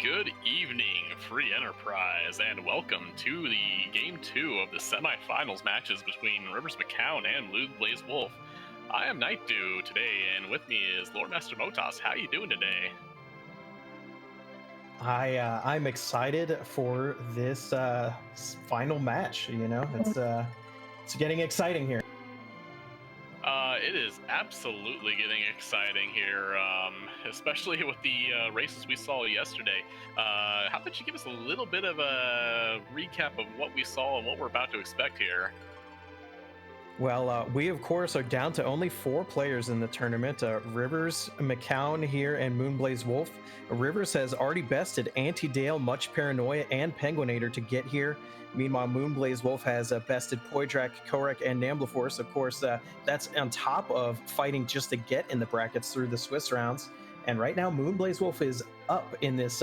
Good evening, Free Enterprise, and welcome to the Game 2 of the Semi-Finals matches between riversmccown and moonblazewolf. I am Nightdew today, and with me is Lord Master Motas. How you doing today? I'm excited for this final match. It's getting exciting here. It is absolutely getting exciting here, especially with the races we saw yesterday. How about you give us a little bit of a recap of what we saw and what we're about to expect here? Well, we of course are down to only 4 players in the tournament. Rivers, McCown here, and moonblazewolf. Rivers has already bested Anti-Dale, Much Paranoia, and Penguinator to get here. Meanwhile, moonblazewolf has bested Poidrak, Korek, and Nambleforce. Of course, that's on top of fighting just to get in the brackets through the Swiss rounds. And right now, moonblazewolf is up in this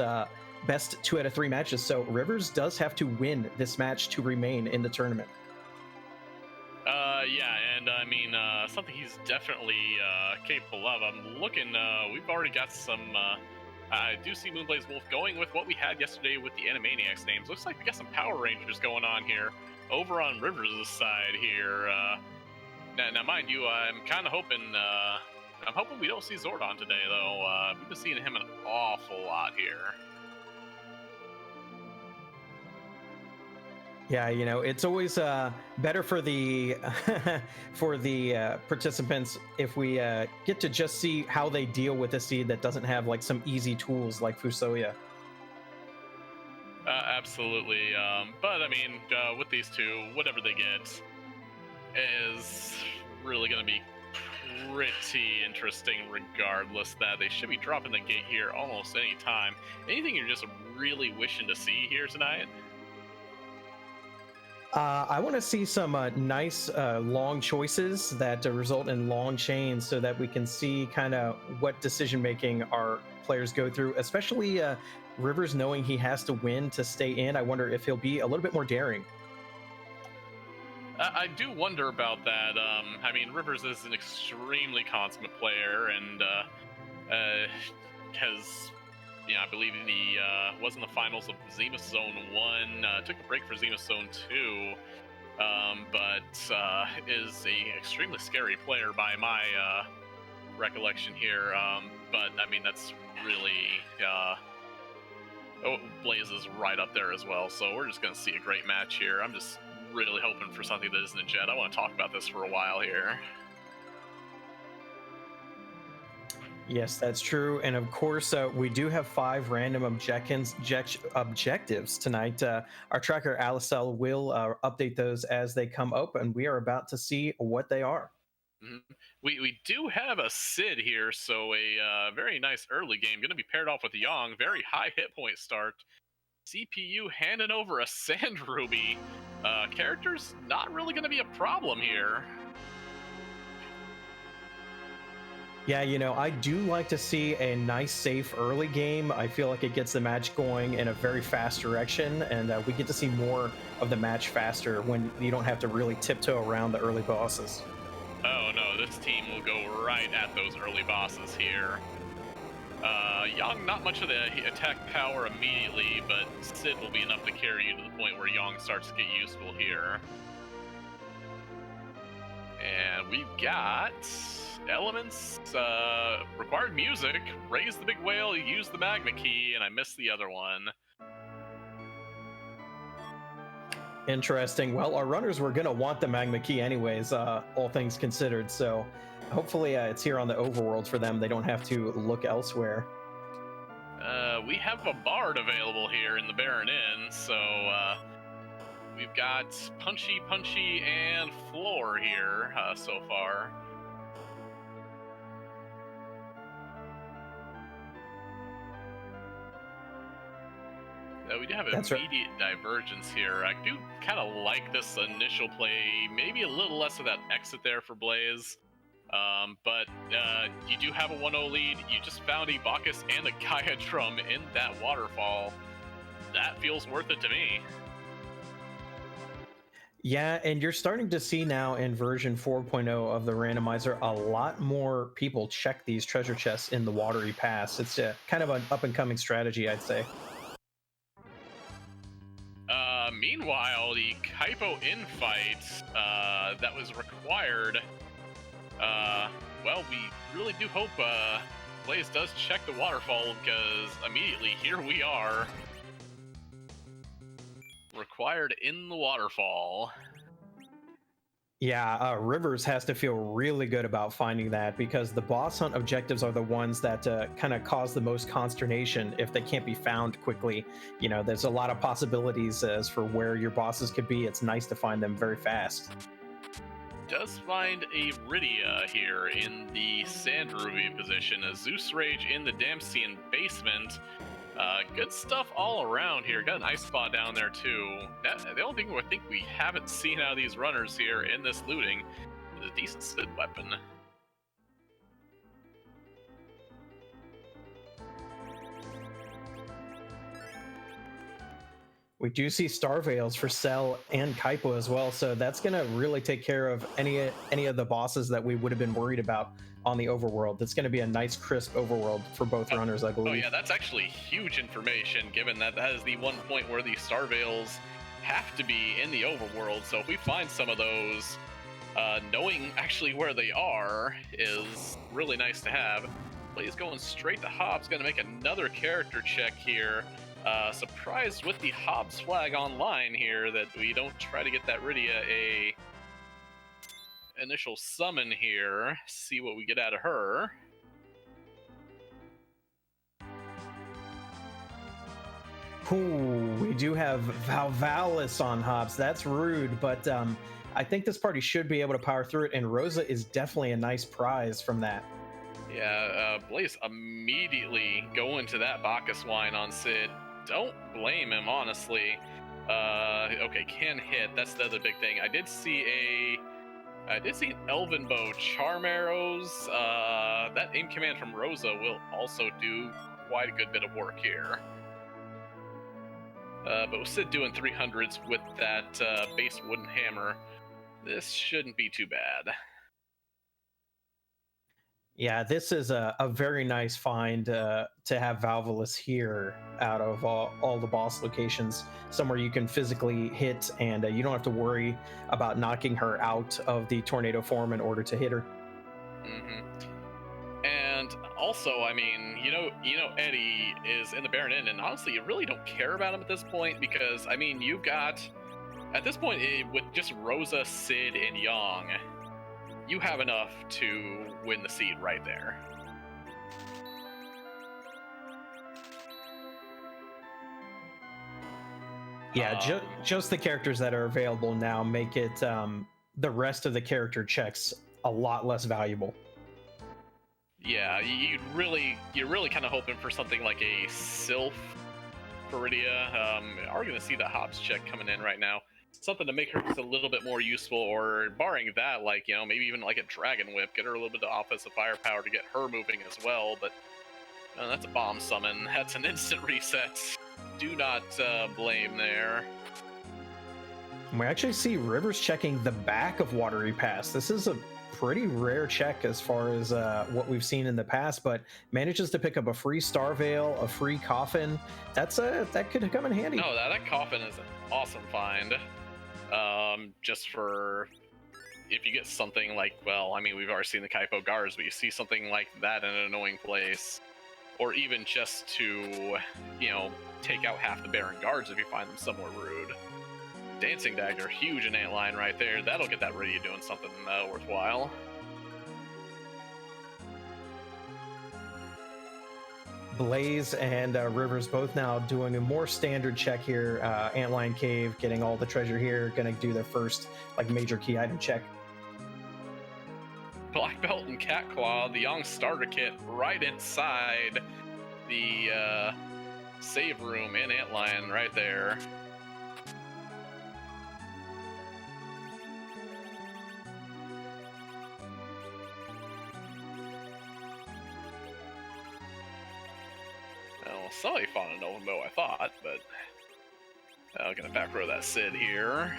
best 2 out of 3 matches. So Rivers does have to win this match to remain in the tournament. Yeah, and I mean, something he's definitely capable of. I'm looking, we've already got some, I do see moonblazewolf going with what we had yesterday with the Animaniacs names. Looks like we got some Power Rangers going on here, over on Rivers' side here. Now, mind you, I'm kind of hoping, I'm hoping we don't see Zordon today, though. We've been seeing him an awful lot here. Yeah, it's always better for the for the participants if we get to just see how they deal with a seed that doesn't have like some easy tools like Fusoya. Absolutely, but I mean, with these two, whatever they get is really going to be pretty interesting regardless. That they should be dropping the gate here almost any time. Anything you're just really wishing to see here tonight? I want to see some nice long choices that result in long chains so that we can see kind of what decision making our players go through, especially Rivers knowing he has to win to stay in. I wonder if he'll be a little bit more daring. I do wonder about that. I mean, Rivers is an extremely consummate player and has, I believe he was in the finals of Zemus Zone 1, took a break for Zemus Zone 2, but is a extremely scary player by my recollection here. But, I mean, that's really... Blaze is right up there as well, so we're just going to see a great match here. I'm just really hoping for something that isn't a jet. I want to talk about this for a while here. Yes, that's true. And of course, we do have 5 random objectives tonight. Our tracker, Alicel, will update those as they come up, and we are about to see what they are. Mm-hmm. We do have a Sid here, so a very nice early game. Going to be paired off with Yang. Very high hit point start. CPU handing over a Sand Ruby. Characters not really going to be a problem here. Yeah, I do like to see a nice, safe early game. I feel like it gets the match going in a very fast direction, and we get to see more of the match faster when you don't have to really tiptoe around the early bosses. Oh no, this team will go right at those early bosses here. Yang, not much of the attack power immediately, but Sid will be enough to carry you to the point where Yang starts to get useful here. And we've got elements, required music, raise the big whale, use the magma key, and I missed the other one. Interesting. Well, our runners were going to want the magma key anyways, all things considered, so hopefully it's here on the overworld for them. They don't have to look elsewhere. We have a bard available here in the Baron Inn, so we've got Punchy, and Floor here so far. We do have immediate divergence here. I do kind of like this initial play. Maybe a little less of that exit there for Blaze. But you do have a 1-0 lead. You just found a Bacchus and a Gaia Drum in that waterfall. That feels worth it to me. Yeah, and you're starting to see now in version 4.0 of the randomizer a lot more people check these treasure chests in the watery pass. It's kind of an up and coming strategy, I'd say. Meanwhile, the Kaipo infight that was required. Well, we really do hope Blaze does check the waterfall, because immediately here we are. Required in the waterfall. Yeah, Rivers has to feel really good about finding that, because the boss hunt objectives are the ones that kind of cause the most consternation if they can't be found quickly. You know, there's a lot of possibilities as for where your bosses could be. It's nice to find them very fast. Does find a Rydia here in the Sand Ruby position, a Zeus Rage in the Damsian basement. Good stuff all around here. Got an ice spot down there too. The only thing I think we haven't seen out of these runners here in this looting is a decent Sid weapon. We do see Star Veils for Cell and Kaipo as well, so that's going to really take care of any of the bosses that we would have been worried about on the overworld. It's going to be a nice, crisp overworld for both runners, I believe. Oh yeah, that's actually huge information, given that that is the one point where the Star Veils have to be in the overworld. So if we find some of those, knowing actually where they are is really nice to have. Blaze going straight to Hobbs, going to make another character check here. Surprised with the Hobbs flag online here that we don't try to get that Rydia a initial summon here. See what we get out of her. Ooh, we do have Valvalis on Hobbs. That's rude, but I think this party should be able to power through it, and Rosa is definitely a nice prize from that. Yeah, Blaze immediately going to that Bacchus wine on Sid. Don't blame him, honestly. Okay, can hit. That's the other big thing. I did see an Elven Bow Charm Arrows. That aim command from Rosa will also do quite a good bit of work here. But with Sid doing 300s with that base wooden hammer, this shouldn't be too bad. Yeah, this is a very nice find to have Valvalis here out of all the boss locations, somewhere you can physically hit, and you don't have to worry about knocking her out of the tornado form in order to hit her. Mm-hmm. And also, I mean, you know, Eddie is in the Baron Inn, and honestly, you really don't care about him at this point, because I mean, you've got at this point with just Rosa, Sid, and Yang, you have enough to win the seed right there. Yeah, just the characters that are available now make it the rest of the character checks a lot less valuable. Yeah, you're really kind of hoping for something like a Sylph Rydia. Are we going to see the Hobbs check coming in right now? Something to make her just a little bit more useful, or barring that, like, you know, maybe even like a Dragon Whip, get her a little bit of offensive firepower to get her moving as well. But that's a bomb summon. That's an instant reset. Do not blame there. We actually see Rivers checking the back of Watery Pass. This is a pretty rare check as far as what we've seen in the past, but manages to pick up a free Star Veil, a free Coffin. That could come in handy. No, that Coffin is an awesome find. Just for if you get something like, well, I mean, we've already seen the Kaipo guards, but you see something like that in an annoying place, or even just to, you know, take out half the Baron guards if you find them somewhere rude. Dancing Dagger, huge in Antlion right there. That'll get that Rydia doing something worthwhile. Blaze and Rivers both now doing a more standard check here. Antlion Cave, getting all the treasure here, gonna do their first like major key item check. Black Belt and Catclaw, the Young starter kit right inside the save room in Antlion right there. Somebody found an Elven Bow, I thought, but I'm gonna back row that Sid here.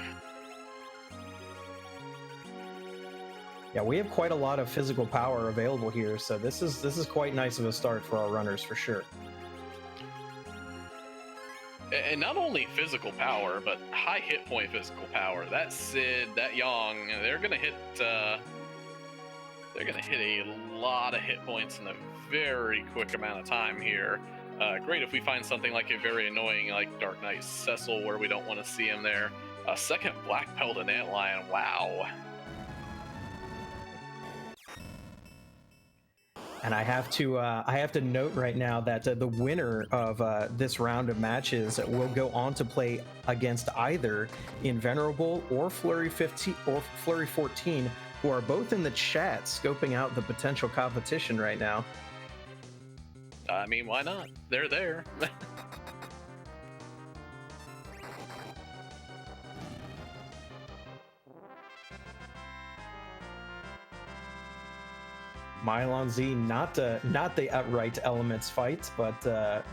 Yeah, we have quite a lot of physical power available here, so this is quite nice of a start for our runners for sure. And not only physical power, but high hit point physical power. That Sid, that Yang, they're gonna hit a lot of hit points in a very quick amount of time here. Great if we find something like a very annoying like Dark Knight Cecil where we don't want to see him there. Second black belt in Antlion, wow. And I have to note right now that the winner of this round of matches will go on to play against either Invenerable or Flurry 15 or Flurry 14, who are both in the chat scoping out the potential competition right now. I mean, why not? They're there. Mylon Z, not the outright elements fight, but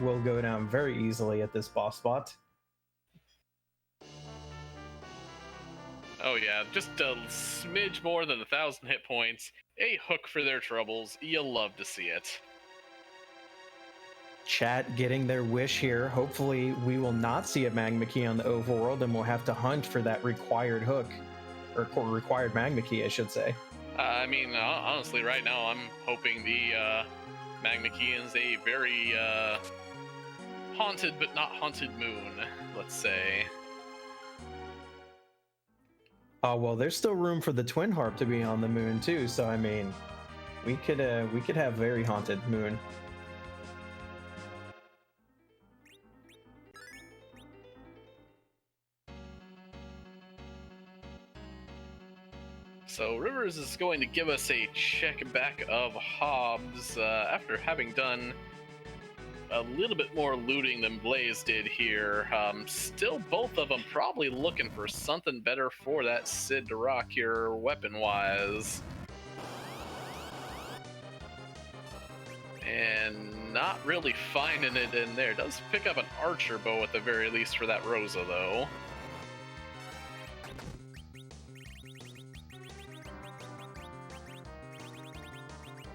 will go down very easily at this boss spot. Oh yeah, just a smidge more than 1,000 hit points. A hook for their troubles. You'll love to see it. Chat getting their wish here. Hopefully we will not see a Magma Key on the overworld, and we'll have to hunt for that required hook, or required Magma Key, I should say. I mean, honestly, right now I'm hoping the Magma Key is a very haunted but not haunted moon, let's say. Oh well, there's still room for the Twin Harp to be on the moon too. So I mean, we could have very haunted moon. So Rivers is going to give us a check back of Hobbs after having done a little bit more looting than Blaze did here. Still, both of them probably looking for something better for that Sid to rock here weapon-wise. And not really finding it in there. Does pick up an archer bow at the very least for that Rosa, though.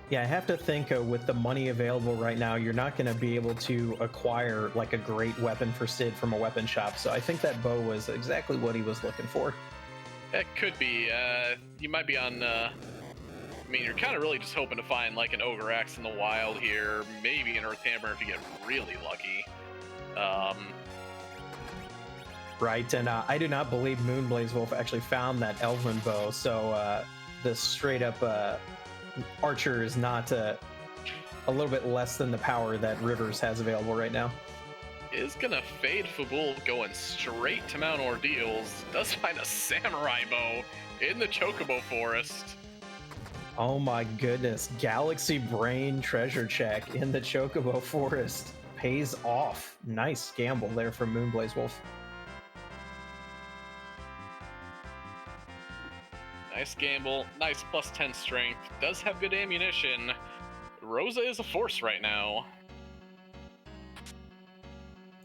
Yeah, I have to think with the money available right now, you're not going to be able to acquire like a great weapon for Sid from a weapon shop. So I think that bow was exactly what he was looking for. It could be. You might be on... I mean, you're kind of really just hoping to find like an Ogre Axe in the wild here. Maybe an Earth Hammer if you get really lucky. Right, and I do not believe moonblazewolf actually found that Elven bow. So the straight up... Archer is not a little bit less than the power that Rivers has available right now. Is gonna fade Fabul going straight to Mount Ordeals. Does find a samurai bow in the Chocobo Forest. Oh my goodness. Galaxy Brain treasure check in the Chocobo Forest pays off. Nice gamble there from moonblazewolf. Nice gamble, nice plus 10 strength, does have good ammunition. Rosa is a force right now.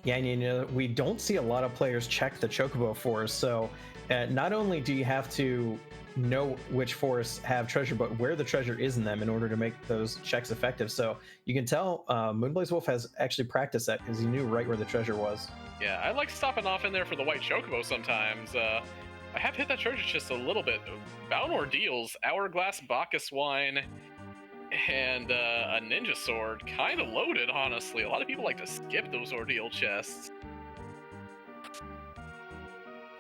Yeah, and you know, we don't see a lot of players check the Chocobo Forest, so not only do you have to know which forests have treasure, but where the treasure is in them in order to make those checks effective. So you can tell moonblazewolf has actually practiced that because he knew right where the treasure was. Yeah, I like stopping off in there for the white Chocobo sometimes. I have hit that treasure chest a little bit. Mount Ordeals, Hourglass Bacchus Wine, and a Ninja Sword. Kind of loaded, honestly. A lot of people like to skip those Ordeal chests.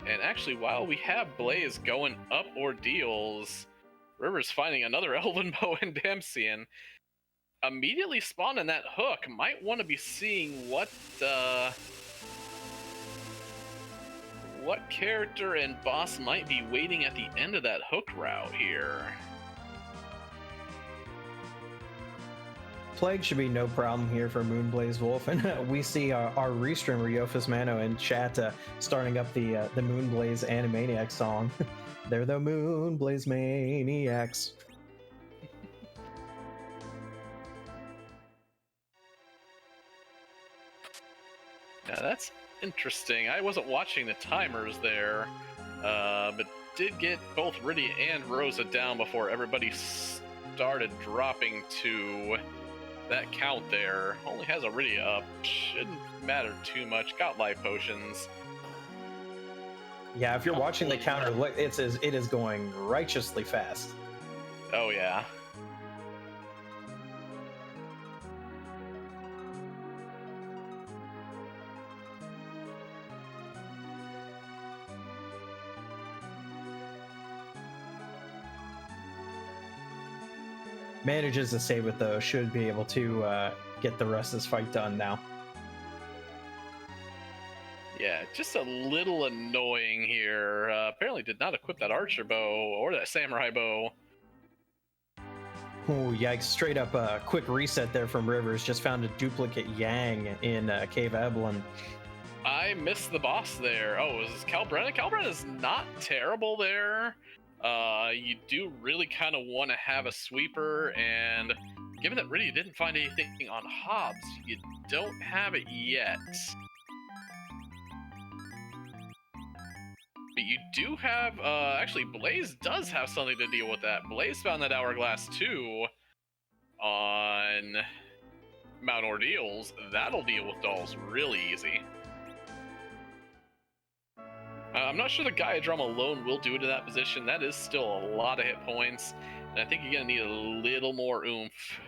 And actually, while we have Blaze going up Ordeals, Rivers finding another Elven Bow and Damsian. Immediately spawning that hook. Might want to be seeing what character and boss might be waiting at the end of that hook route here. Plague should be no problem here for moonblazewolf, and we see our restreamer Yofus Mano in chat starting up the Moonblaze Animaniacs song. They're the Moonblaze Maniacs. Now that's interesting. I wasn't watching the timers there, but did get both Riddy and Rosa down before everybody started dropping to that count there. Only has a Riddy up. Shouldn't matter too much. Got life potions. Yeah, if you're watching the counter, look, it is going righteously fast. Oh yeah. Manages to save it though, should be able to get the rest of this fight done now. Yeah, just a little annoying here. Apparently did not equip that archer bow or that samurai bow. Oh, yikes. Straight up a quick reset there from Rivers. Just found a duplicate Yang in Cave Eblin. I missed the boss there. Oh, is this Calbrenna? Calbrenna is not terrible there. You do really kind of want to have a sweeper, and given that Riddy didn't find anything on Hobbs, you don't have it yet. But you do have, actually, Blaze does have something to deal with that. Blaze found that Hourglass too on Mount Ordeals. That'll deal with dolls really easy. I'm not sure the Gaia Drum alone will do it in that position. That is still a lot of hit points, and I think you're going to need a little more oomph.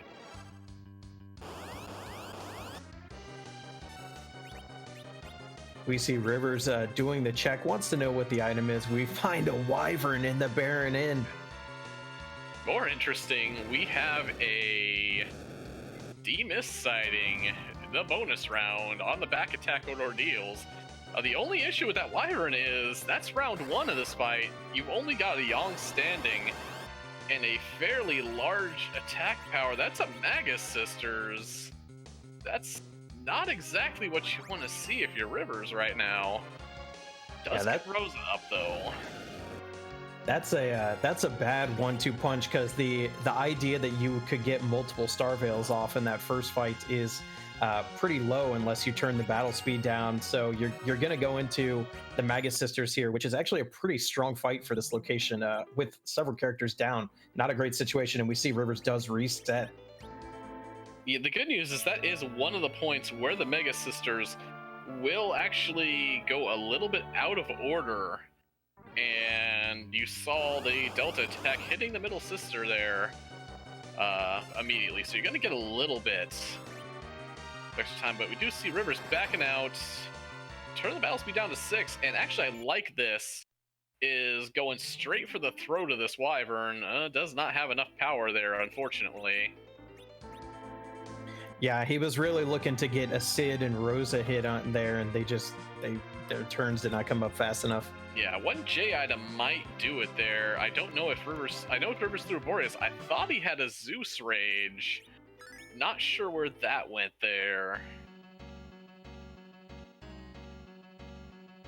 We see Rivers doing the check, wants to know what the item is. We find a Wyvern in the Barren Inn. More interesting, we have a D-Mist sighting, the bonus round, on the back attack on Ordeals. The only issue with that Wyvern is, that's round 1 of this fight. You've only got a Yang standing, and a fairly large attack power. That's a Magus Sisters. That's not exactly what you want to see if you're Rivers right now. Does get Rosa up though. That's a bad 1-2 punch, because the idea that you could get multiple Star Veils off in that first fight is pretty low unless you turn the battle speed down. So you're gonna go into the Magus Sisters here, which is actually a pretty strong fight for this location with several characters down. Not a great situation, and we see Rivers does reset. Yeah, the good news is that is one of the points where the Mega Sisters will actually go a little bit out of order. And you saw the Delta attack hitting the middle sister there immediately. So you're going to get a little bit extra time, but we do see Rivers backing out. Turn the battle speed down to 6, and actually I like this, is going straight for the throat of this Wyvern. Does not have enough power there, unfortunately. Yeah, he was really looking to get a Sid and Rosa hit on there, and their turns did not come up fast enough. Yeah, one J item might do it there. I don't know if Rivers... I know if Rivers threw Boreas. I thought he had a Zeus Rage. Not sure where that went there.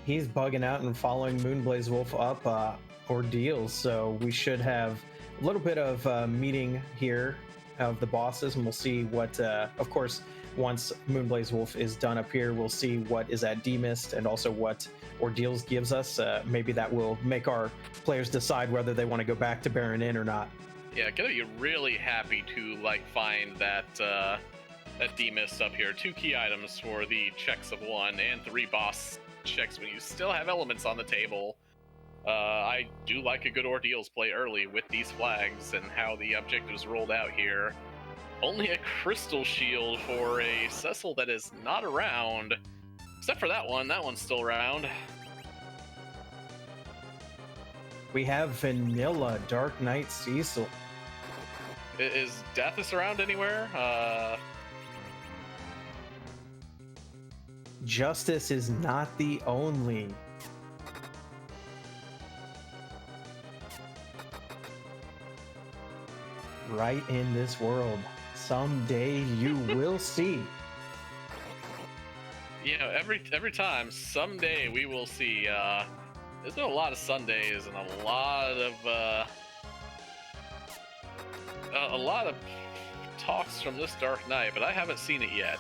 He's bugging out and following moonblazewolf up Ordeals, so we should have a little bit of meeting here of the bosses, and we'll see what, of course, once moonblazewolf is done up here, we'll see what is at D-Mist and also what Ordeals gives us. Maybe that will make our players decide whether they want to go back to Barren Inn or not. Yeah, gonna be really happy to find that that D-Mist up here. 2 key items for the checks of 1 and 3 boss checks when you still have elements on the table. I do like a good Ordeals play early with these flags and how the objectives rolled out here. Only a crystal shield for a Cecil that is not around. Except for that one. That one's still around. We have Vanilla Dark Knight Cecil. Is Dathis around anywhere? Justice is not the only. Right in this world. Someday you will see. You know, every time, someday we will see. There's been a lot of Sundays and a lot of talks from this Dark Knight, but I haven't seen it yet.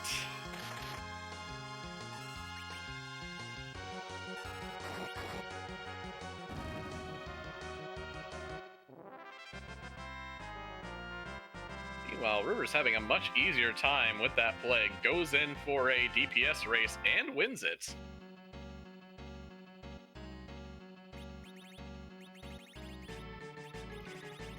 Meanwhile, River's having a much easier time with that plague. Goes in for a DPS race and wins it.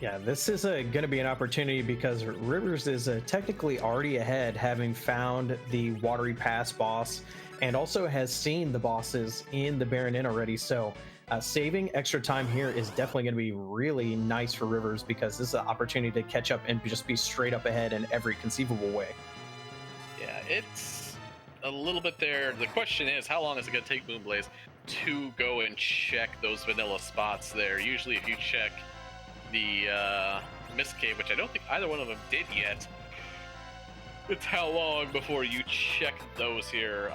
Yeah, this is going to be an opportunity because Rivers is technically already ahead, having found the Watery Pass boss and also has seen the bosses in the Baron Inn already. So saving extra time here is definitely going to be really nice for Rivers because this is an opportunity to catch up and just be straight up ahead in every conceivable way. Yeah, it's a little bit there. The question is, how long is it going to take Moonblaze to go and check those vanilla spots there? Usually if you check the Mist Cave, which I don't think either one of them did yet, it's how long before you check those here.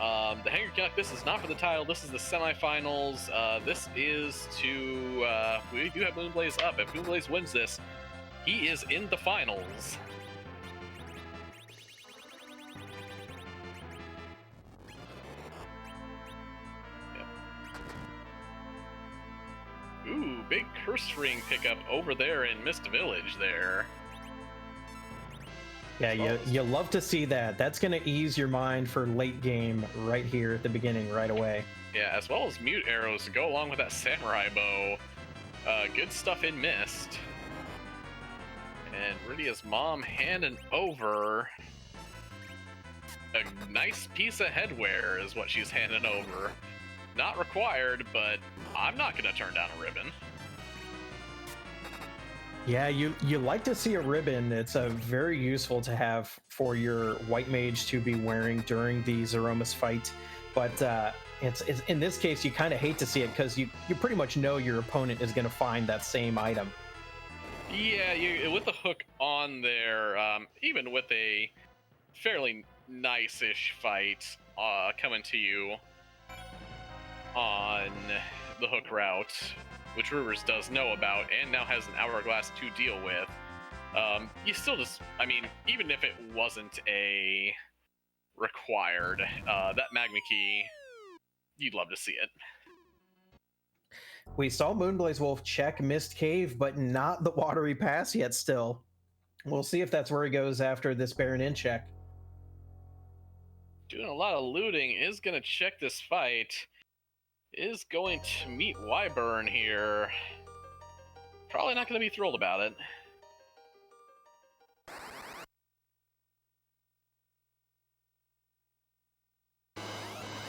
The Hanger Cup, this is not for the title, this is the semifinals. This is to, we do have Moonblaze up. If Moonblaze wins this, he is in the finals. Ooh, big curse ring pickup over there in Mist Village there. Yeah, you love to see that. That's going to ease your mind for late game right here at the beginning, right away. Yeah, as well as mute arrows to go along with that samurai bow. Good stuff in Mist. And Rydia's mom handing over a nice piece of headwear is what she's handing over. Not required, but I'm not going to turn down a ribbon. Yeah, you like to see a ribbon. It's very useful to have for your white mage to be wearing during the Zeromus fight. But it's in this case, you kind of hate to see it because you pretty much know your opponent is going to find that same item. Yeah, with the hook on there, even with a fairly nice-ish fight coming to you on the hook route, which Rivers does know about and now has an hourglass to deal with, you still just, I mean, even if it wasn't a required, that Magma Key, you'd love to see it. We saw Moonblazewolf check Mist Cave, but not the Watery Pass yet still. We'll see if that's where he goes after this Baron Inn check. Doing a lot of looting, is going to check this fight. Is going to meet Wyvern here. Probably not going to be thrilled about it.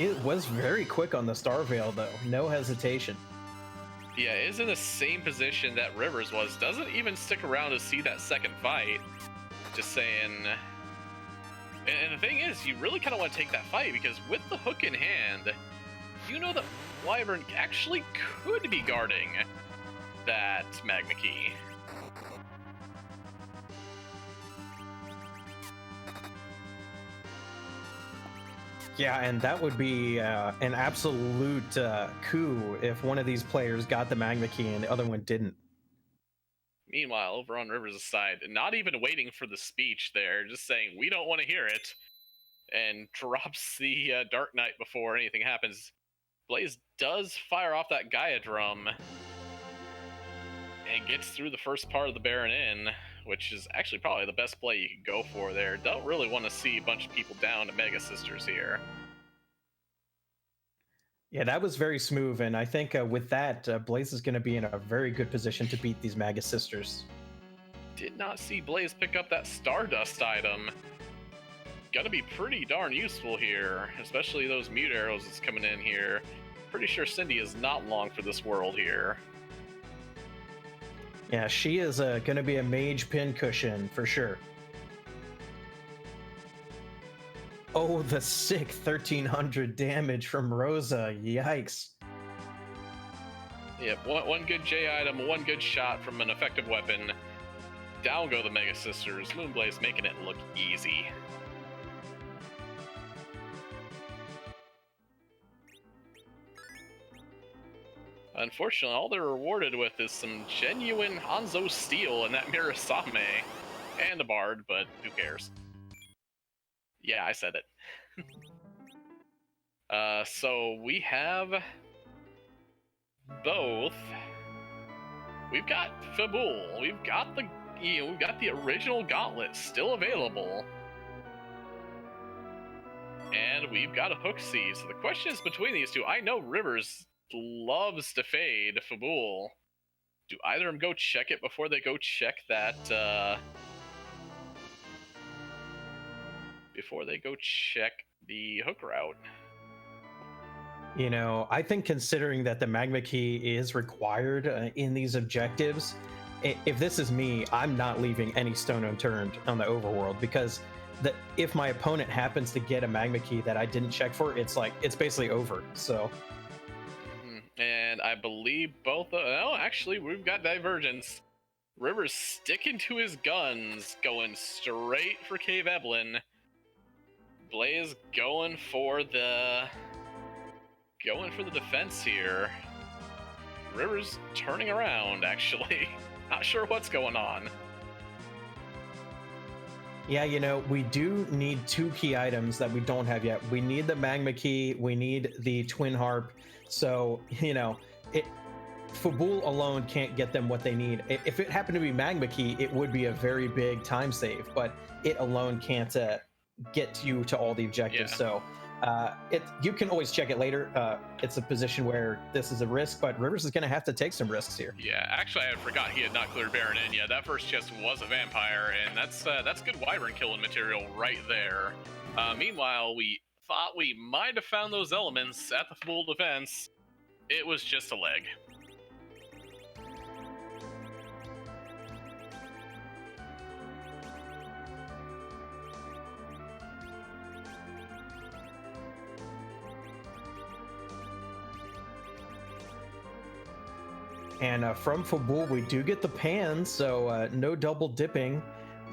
It was very quick on the Star Veil, though. No hesitation. Yeah, is in the same position that Rivers was. Doesn't even stick around to see that second fight. Just saying. And the thing is, you really kind of want to take that fight because with the hook in hand, you know that Wyvern actually could be guarding that Magma Key. Yeah, and that would be an absolute coup if one of these players got the Magma Key and the other one didn't. Meanwhile, over on Rivers' side, not even waiting for the speech there, just saying, we don't want to hear it, and drops the Dark Knight before anything happens. Blaze does fire off that Gaia drum and gets through the first part of the Baron Inn, which is actually probably the best play you could go for there. Don't really want to see a bunch of people down to Mega Sisters here. Yeah, that was very smooth, and I think with that, Blaze is going to be in a very good position to beat these Mega Sisters. Did not see Blaze pick up that Stardust item. Gonna be pretty darn useful here, especially those mute arrows that's coming in here. Pretty sure Cindy is not long for this world here. Yeah, she is going to be a mage pincushion for sure. Oh, the sick 1300 damage from Rosa. Yikes. Yep, one good J item, one good shot from an effective weapon. Down go the Mega Sisters. Moonblaze making it look easy. Unfortunately, all they're rewarded with is some genuine Hanzo steel and that Mirasame and a bard, but who cares? Yeah, I said it. So we have both. We've got Fabul. We've got the we've got the original gauntlet still available. And we've got a hook seed. So the question is between these two. I know Rivers loves to fade Fabul. Do either of them go check it before they go check that, before they go check the hook route? You know, I think considering that the magma key is required in these objectives, if this is me, I'm not leaving any stone unturned on the overworld, because if my opponent happens to get a magma key that I didn't check for, it's basically over. So, and I believe both. Actually, we've got divergence. Rivers sticking to his guns, going straight for Cave Evelyn. Blaze going for the defense here. Rivers turning around, actually. Not sure what's going on. Yeah, you know, we do need 2 key items that we don't have yet. We need the magma key, we need the twin harp. So, you know, Fabul alone can't get them what they need. If it happened to be magma key, it would be a very big time save, but it alone can't get you to all the objectives. Yeah. So you can always check it later. It's a position where this is a risk, but Rivers is going to have to take some risks here. Yeah, actually, I forgot he had not cleared Baron in yet. That first chest was a vampire, and that's good wyvern killing material right there. Meanwhile, we thought we might have found those elements at the full defense. It was just a leg. And from Fabul, we do get the pan, so no double dipping.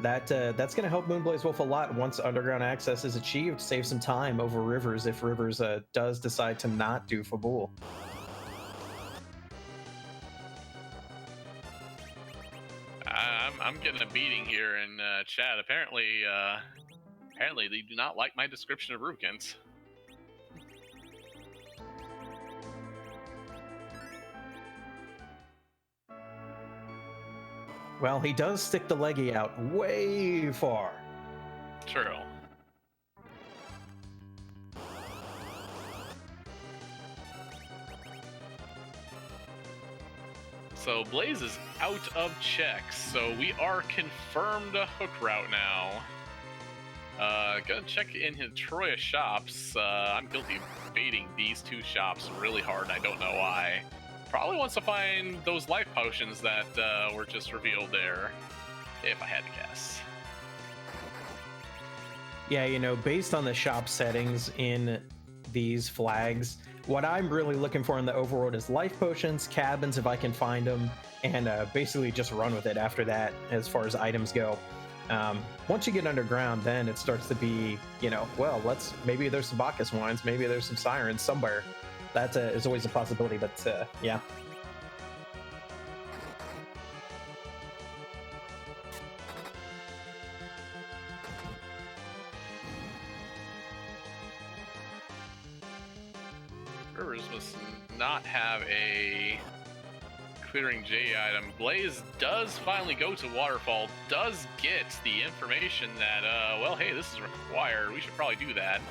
That's going to help moonblazewolf a lot once underground access is achieved. Save some time over Rivers if Rivers does decide to not do Fabul. I'm getting a beating here in chat. Apparently they do not like my description of Rubikins. Well, he does stick the leggy out way far. True. So Blaze is out of checks, so we are confirmed a hook route now. Gonna check in his Troya shops. I'm guilty of baiting these 2 shops really hard, I don't know why. Probably wants to find those life potions that were just revealed there, if I had to guess. Yeah, you know, based on the shop settings in these flags, what I'm really looking for in the overworld is life potions, cabins if I can find them, and basically just run with it after that as far as items go. Once you get underground, then it starts to be, you know, well, maybe there's some Bacchus wines, maybe there's some sirens somewhere. That is always a possibility, but yeah. Rivers must not have a clearing J item. Blaze does finally go to Waterfall, does get the information that, well, hey, this is required. We should probably do that.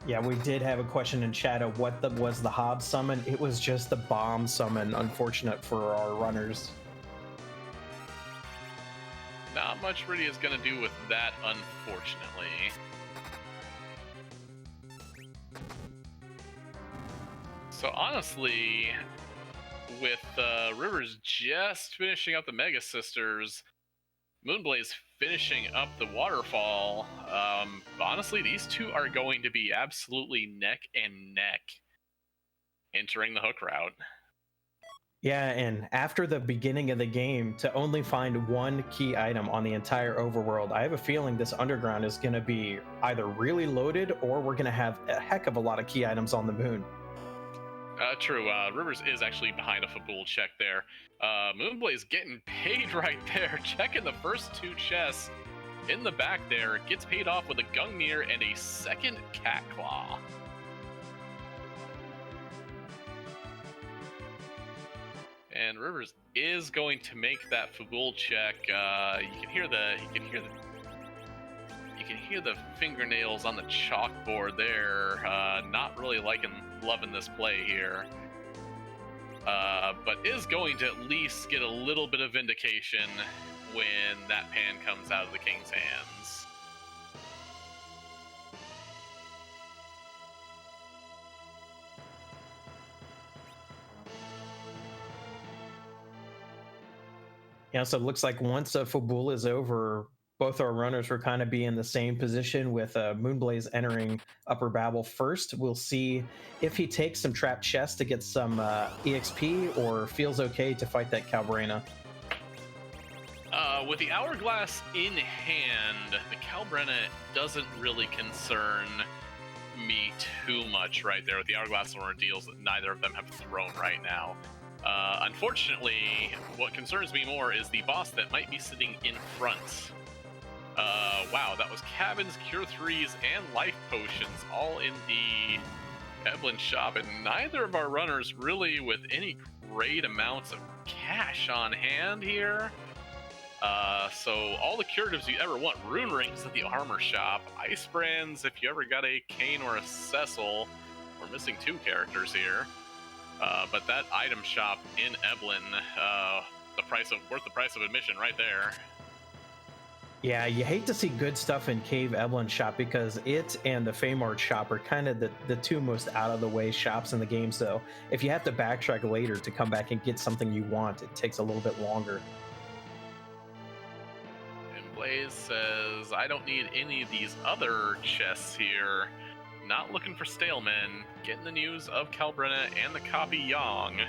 Yeah, we did have a question in chat of what was the Hob summon. It was just the bomb summon, unfortunate for our runners. Not much really is going to do with that, unfortunately. So honestly, with Rivers just finishing up the Mega Sisters, Moonblaze finishing up the Waterfall, honestly, these 2 are going to be absolutely neck and neck entering the hook route. Yeah, and after the beginning of the game, to only find 1 key item on the entire overworld, I have a feeling this underground is going to be either really loaded or we're going to have a heck of a lot of key items on the moon. True. Rivers is actually behind a Fabul check there. Moonblaze getting paid right there. Checking the first 2 chests in the back there. Gets paid off with a Gungnir and a second Cat Claw. And Rivers is going to make that Fabul check. You can hear the fingernails on the chalkboard there. Not really loving this play here. But is going to at least get a little bit of vindication when that pan comes out of the king's hands. Yeah, so it looks like once Fabul is over, both our runners will kind of be in the same position with Moonblaze entering Upper Babel first. We'll see if he takes some trapped chests to get some EXP or feels okay to fight that Calbrena. With the Hourglass in hand, the Calbrena doesn't really concern me too much right there with the Hourglass and Ordeals that neither of them have thrown right now. Unfortunately, what concerns me more is the boss that might be sitting in front. Wow, that was cabins, cure 3s, and life potions all in the Eblin shop, and neither of our runners really with any great amounts of cash on hand here. So all the curatives you ever want, rune rings at the armor shop, ice brands if you ever got a Kane or a Cecil. We're missing 2 characters here. But that item shop in Eblin, worth the price of admission right there. Yeah, you hate to see good stuff in Cave Eblin shop because it and the Famart shop are kind of the 2 most out of the way shops in the game. So if you have to backtrack later to come back and get something you want, it takes a little bit longer. And Blaze says, I don't need any of these other chests here. Not looking for Stalemen. Getting the news of Calbrena and the copy Yang.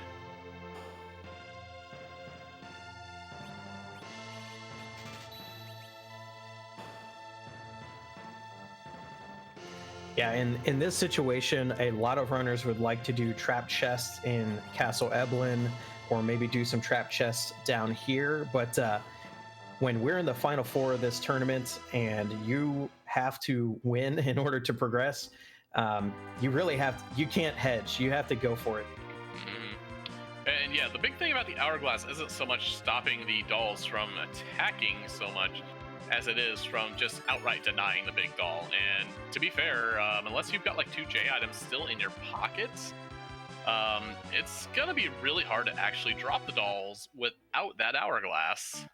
Yeah, in this situation, a lot of runners would like to do trap chests in Castle Eblin, or maybe do some trap chests down here. But when we're in the final 4 of this tournament and you have to win in order to progress, you can't hedge. You have to go for it. And yeah, the big thing about the Hourglass isn't so much stopping the dolls from attacking so much as it is from just outright denying the big doll. And to be fair, unless you've got like 2 J items still in your pockets, it's gonna be really hard to actually drop the dolls without that Hourglass.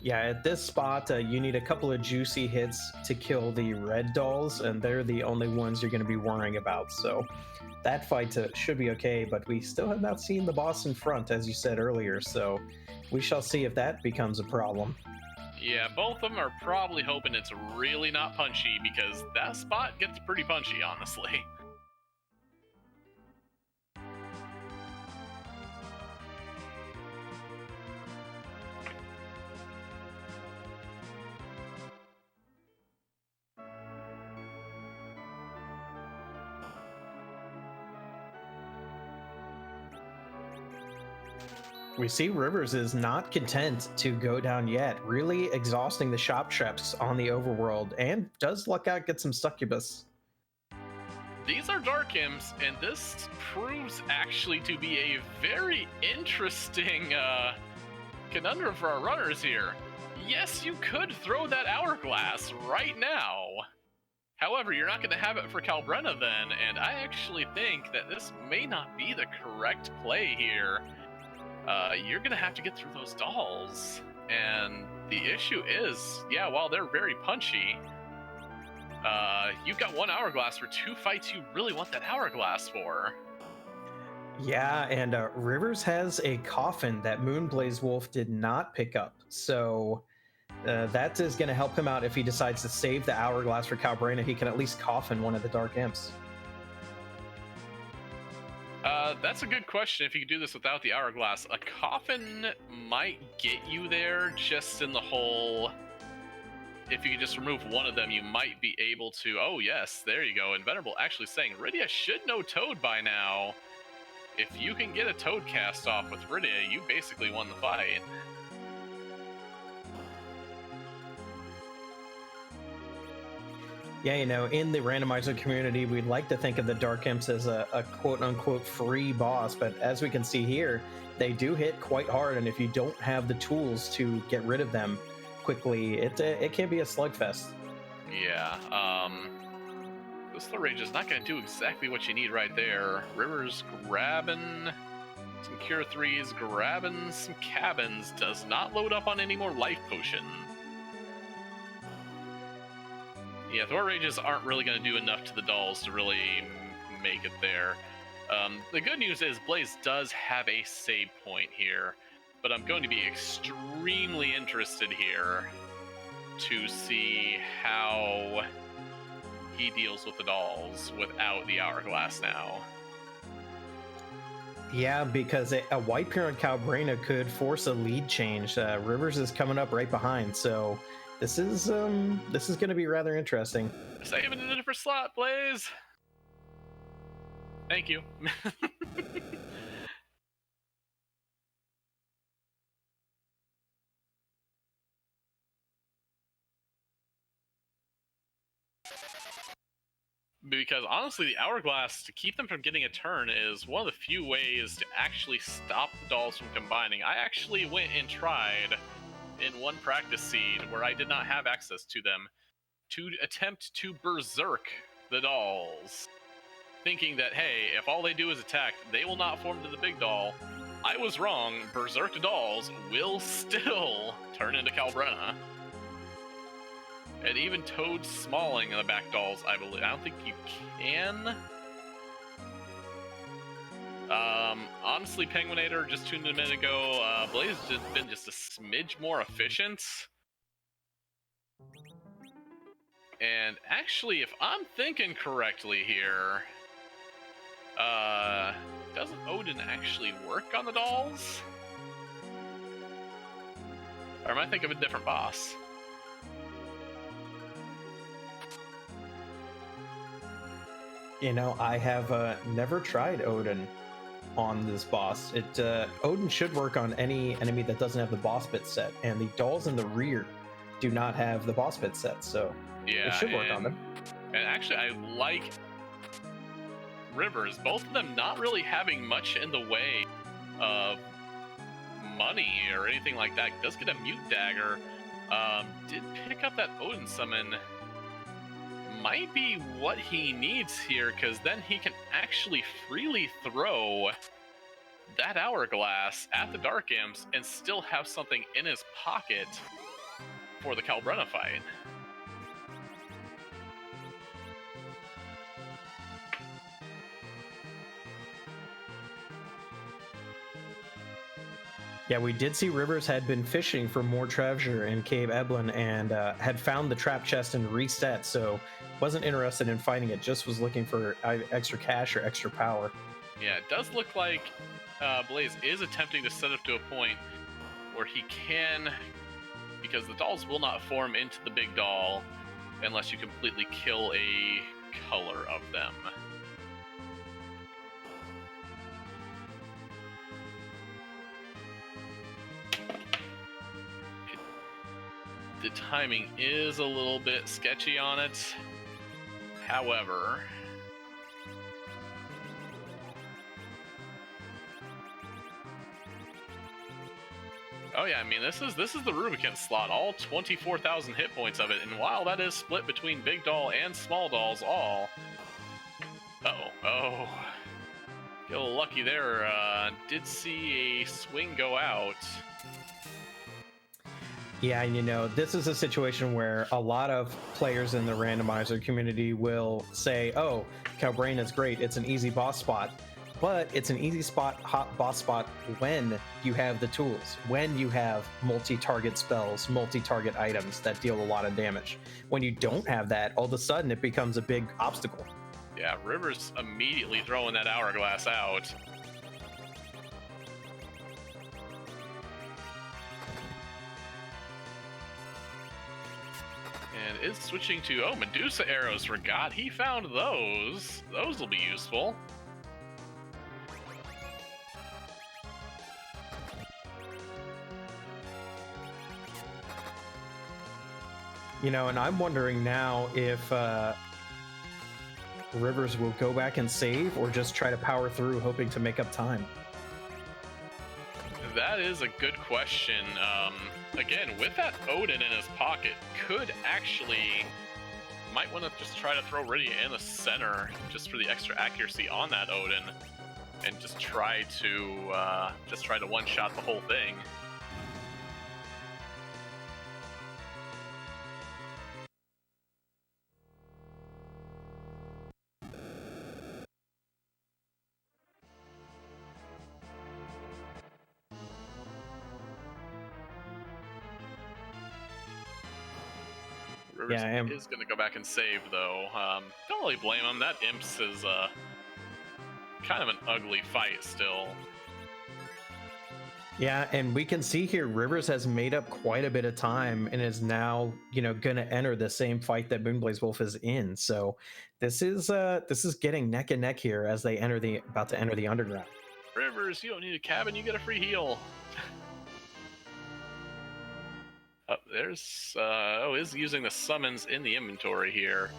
Yeah, at this spot, you need a couple of juicy hits to kill the red dolls, and they're the only ones you're going to be worrying about. So that fight should be okay, but we still have not seen the boss in front, as you said earlier, so we shall see if that becomes a problem. Yeah, both of them are probably hoping it's really not punchy, because that spot gets pretty punchy, honestly. We see Rivers is not content to go down yet, really exhausting the shop traps on the overworld, and does luck out get some succubus. These are dark imps, and this proves actually to be a very interesting conundrum for our runners here. Yes, you could throw that Hourglass right now. However, you're not going to have it for Calbrena then, and I actually think that this may not be the correct play here. You're going to have to get through those dolls. And the issue is, yeah, while they're very punchy, you've got 1 Hourglass for 2 fights you really want that Hourglass for. Yeah, and Rivers has a coffin that moonblazewolf did not pick up. So that is going to help him out if he decides to save the Hourglass for Calbrena. He can at least coffin one of the Dark Imps. That's a good question if you could do this without the Hourglass. A coffin might get you there just in the whole... If you could just remove one of them, you might be able to... Oh, yes, there you go. And Venerable actually saying, Rydia should know Toad by now. If you can get a Toad cast off with Rydia, you basically won the fight. Yeah, in the randomizer community, we'd like to think of the Dark Imps as a quote unquote free boss, but as we can see here, they do hit quite hard, and if you don't have the tools to get rid of them quickly, it can be a slugfest. Yeah, this Slow Rage is not going to do exactly what you need right there. River's grabbing some Cure 3s, grabbing some cabins, does not load up on any more life potion. Yeah, Thor Rages aren't really going to do enough to the dolls to really make it there. The good news is Blaze does have a save point here, but I'm going to be extremely interested here to see how he deals with the dolls without the hourglass now. Yeah, because a white pair on Calbrena could force a lead change. Rivers is coming up right behind, so this is going to be rather interesting. Saving in a different slot, Blaze. Thank you. Because honestly, the hourglass, to keep them from getting a turn, is one of the few ways to actually stop the dolls from combining. I actually went and tried in one practice seed where I did not have access to them to attempt to berserk the dolls, thinking that, hey, if all they do is attack, they will not form to the big doll. I was wrong. Berserked dolls will still turn into Calbrena. And even Toad Smalling in the back dolls, I believe. I don't think you can. Honestly, Penguinator just tuned in a minute ago. Blaze has been just a smidge more efficient. And actually, if I'm thinking correctly here, doesn't Odin actually work on the dolls? Or am I thinking of a different boss? I have never tried Odin on this boss. Odin should work on any enemy that doesn't have the boss bit set, and the dolls in the rear do not have the boss bit set, so yeah, it should work on them. And actually, I like Rivers, both of them not really having much in the way of money or anything like that. Does get a mute dagger. Did pick up that Odin summon. Might be what he needs here, because then he can actually freely throw that hourglass at the Dark Imps and still have something in his pocket for the Calbrena fight. Yeah, we did see Rivers had been fishing for more treasure in Cave Eblin and had found the trap chest and reset, so wasn't interested in fighting it, just was looking for extra cash or extra power. Yeah, it does look like Blaze is attempting to set up to a point where he can, because the dolls will not form into the big doll unless you completely kill a color of them. The timing is a little bit sketchy on it. However, oh yeah, I mean this is the Rubicon slot, all 24,000 hit points of it, and while that is split between big doll and small dolls, all. Oh, get a little lucky there. Did see a swing go out. Yeah, and this is a situation where a lot of players in the randomizer community will say, oh, Calbrena is great, it's an easy boss spot. But it's an easy hot boss spot when you have the tools, when you have multi-target spells, multi-target items that deal a lot of damage. When you don't have that, all of a sudden it becomes a big obstacle. Yeah, Rivers immediately throwing that hourglass out. And is switching to, Medusa arrows. Forgot he found those. Those will be useful. You know, and I'm wondering now if Rivers will go back and save or just try to power through, hoping to make up time. That is a good question. Again, with that Odin in his pocket, could actually might want to just try to throw Rydia in the center just for the extra accuracy on that Odin, and just try to one-shot the whole thing. Rivers is going to go back and save, though. Don't really blame him. That Imps is kind of an ugly fight still. Yeah, and we can see here Rivers has made up quite a bit of time and is now, you know, going to enter the same fight that moonblazewolf is in. So this is getting neck and neck here as they about to enter the underground. Rivers, you don't need a cabin, you get a free heal. Is using the summons in the inventory here.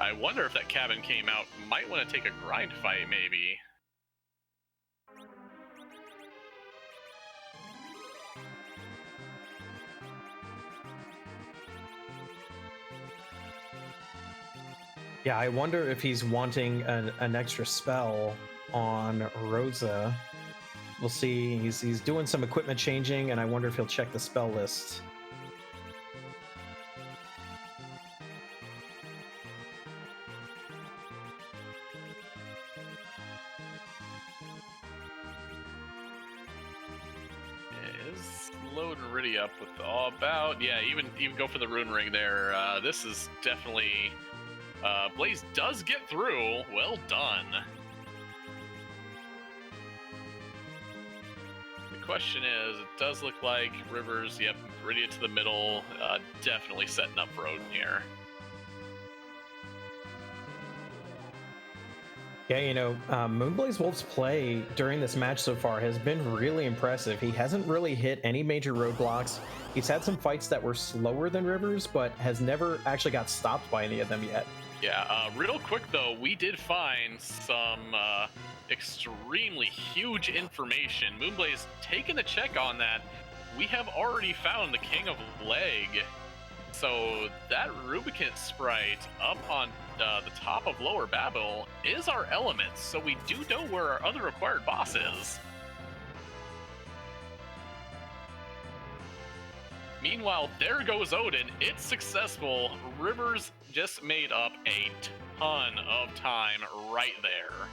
I wonder if that cabin came out. Might want to take a grind fight, maybe. Yeah, I wonder if he's wanting an extra spell on Rosa. We'll see. He's doing some equipment changing, and I wonder if he'll check the spell list. Loading Rydia up with even go for the rune ring there. This is definitely Blaze does get through. Well done. The question is, it does look like Rivers, Rydia to the middle, definitely setting up for Odin here. Yeah, you know, moonblazewolf's play during this match so far has been really impressive. He hasn't really hit any major roadblocks. He's had some fights that were slower than Rivers, but has never actually got stopped by any of them yet. Yeah, real quick though, we did find some extremely huge information. Moonblaze taking a check on that. We have already found the King of Leg. So that Rubicant sprite up on the top of Lower Babel is our element, so we do know where our other required boss is. Meanwhile, there goes Odin. It's successful. Rivers just made up a ton of time right there.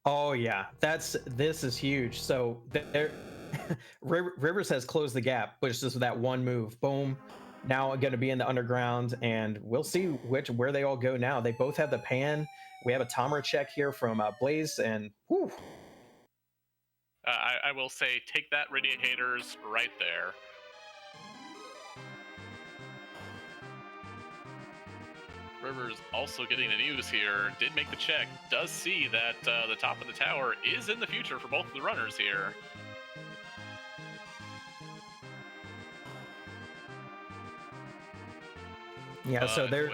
Oh yeah, this is huge. So there, Rivers has closed the gap, but it's just that one move. Boom. Now going to be in the underground, and we'll see where they all go now. They both have the pan. We have a Tomra check here from Blaze, and whew. I will say, take that, Rydia haters, right there. Rivers also getting the news here. Did make the check. Does see that the top of the tower is in the future for both of the runners here. Yeah, so they're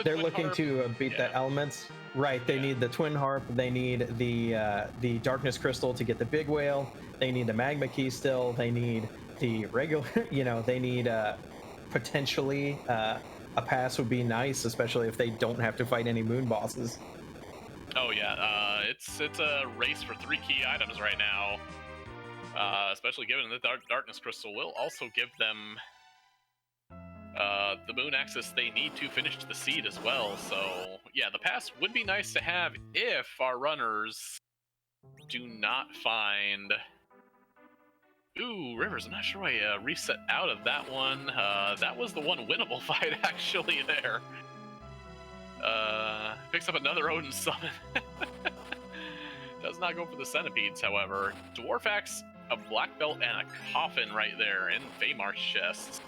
they're looking to beat the elements. Right, they need the Twin Harp, they need the Darkness Crystal to get the Big Whale, they need the Magma Key still, they need the regular, they need potentially a pass would be nice, especially if they don't have to fight any moon bosses. Oh yeah, it's a race for 3 key items right now, especially given that Darkness Crystal will also give them the moon access they need to finish the seed as well. So yeah, the pass would be nice to have if our runners do not find... Ooh, Rivers, I'm not sure why reset out of that one. That was the one winnable fight actually there. Picks up another Odin summon. Does not go for the centipedes, however. Dwarf Axe, a black belt, and a coffin right there in Feymarch's chest.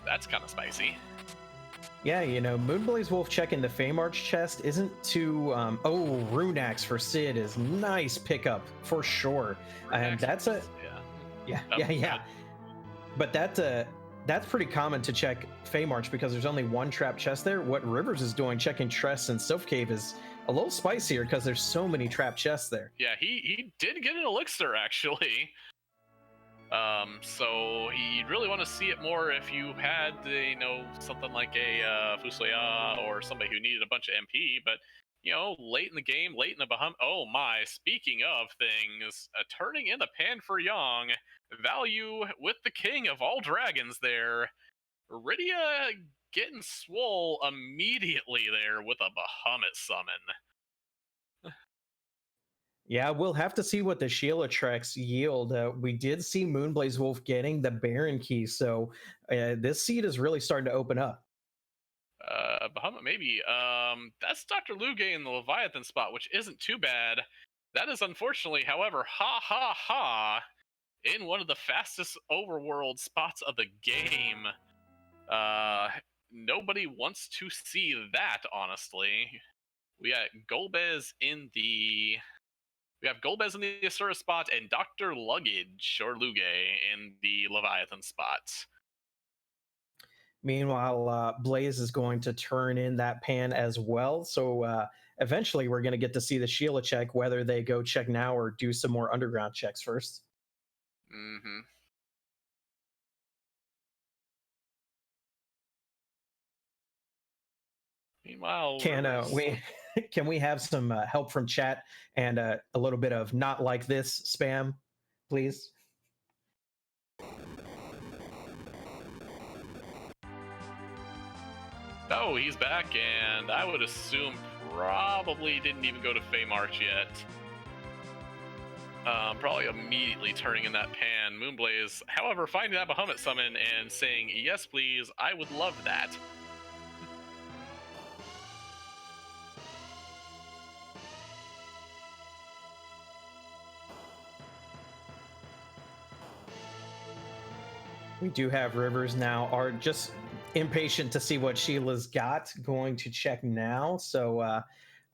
That's kind of spicy. Yeah, moonblazewolf checking the Feymarch chest isn't too... Rune Axe for Sid is nice pickup, for sure. And that's a... Yeah. But that That's pretty common to check Feymarch because there's only one trap chest there. What Rivers is doing, checking Tress and Sylph Cave, is a little spicier because there's so many trap chests there. Yeah, he did get an elixir actually. So you'd really want to see it more if you had, something like a Fusaya or somebody who needed a bunch of MP. But late in the game, late in the Bahamut. Oh my! Speaking of things, turning in the Pan for Yang, value with the king of all dragons there. Rydia getting swole immediately there with a Bahamut summon. Yeah, we'll have to see what the Sheila tracks yield. We did see Moonblazewolf getting the Baron key, so this seed is really starting to open up. Bahamut maybe. That's Dr. Luge in the Leviathan spot, which isn't too bad. That is unfortunately, however, in one of the fastest overworld spots of the game. Nobody wants to see that, honestly. We got Golbez in the Asura spot and Dr. Luggage or Luge in the Leviathan spot. Meanwhile, Blaze is going to turn in that Pan as well. So eventually we're going to get to see the Sheila check, whether they go check now or do some more underground checks first. Mm-hmm. Meanwhile, can we have some help from chat and a little bit of not like this spam, please? Oh, he's back, and I would assume probably didn't even go to Feymarch yet. Probably immediately turning in that Pan. Moonblaze, however, finding that Bahamut summon and saying, yes, please, I would love that. We do have Rivers now, are just impatient to see what Sheila's got, going to check now. So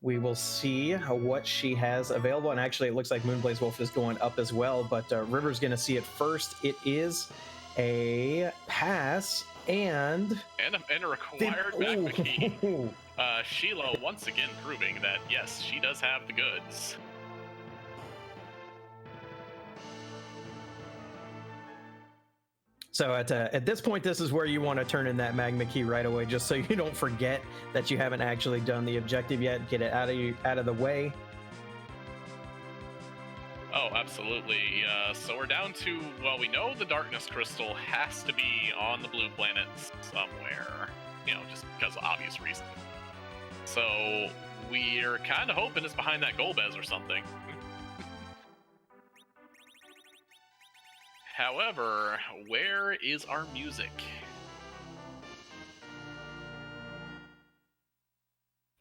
we will see what she has available. And actually, it looks like Moonblazewolf is going up as well, but Rivers going to see it first. It is a pass and a required back key. Sheila once again proving that, yes, she does have the goods. So at this point, this is where you want to turn in that magma key right away, just so you don't forget that you haven't actually done the objective yet. Get it out of the way. Oh, absolutely. So we're down to, well, we know the darkness crystal has to be on the blue planet somewhere, just because of obvious reasons. So we're kind of hoping it's behind that Golbez or something. However, where is our music?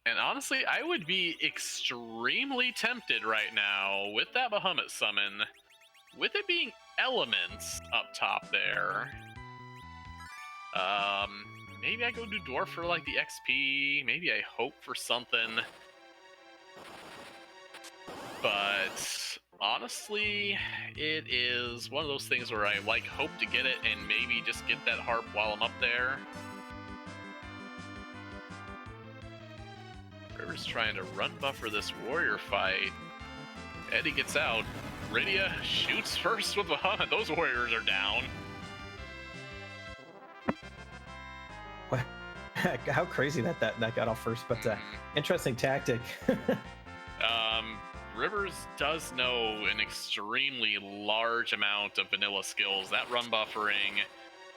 And honestly, I would be extremely tempted right now with that Bahamut summon, with it being elements up top there. Maybe I go do Dwarf for like the XP, maybe I hope for something. But honestly, it is one of those things where I hope to get it and maybe just get that harp while I'm up there. River's trying to run buffer this warrior fight. Eddie gets out. Rydia shoots first with the hunt. Those warriors are down. How crazy that got off first, but interesting tactic. Rivers does know an extremely large amount of vanilla skills. That run buffering,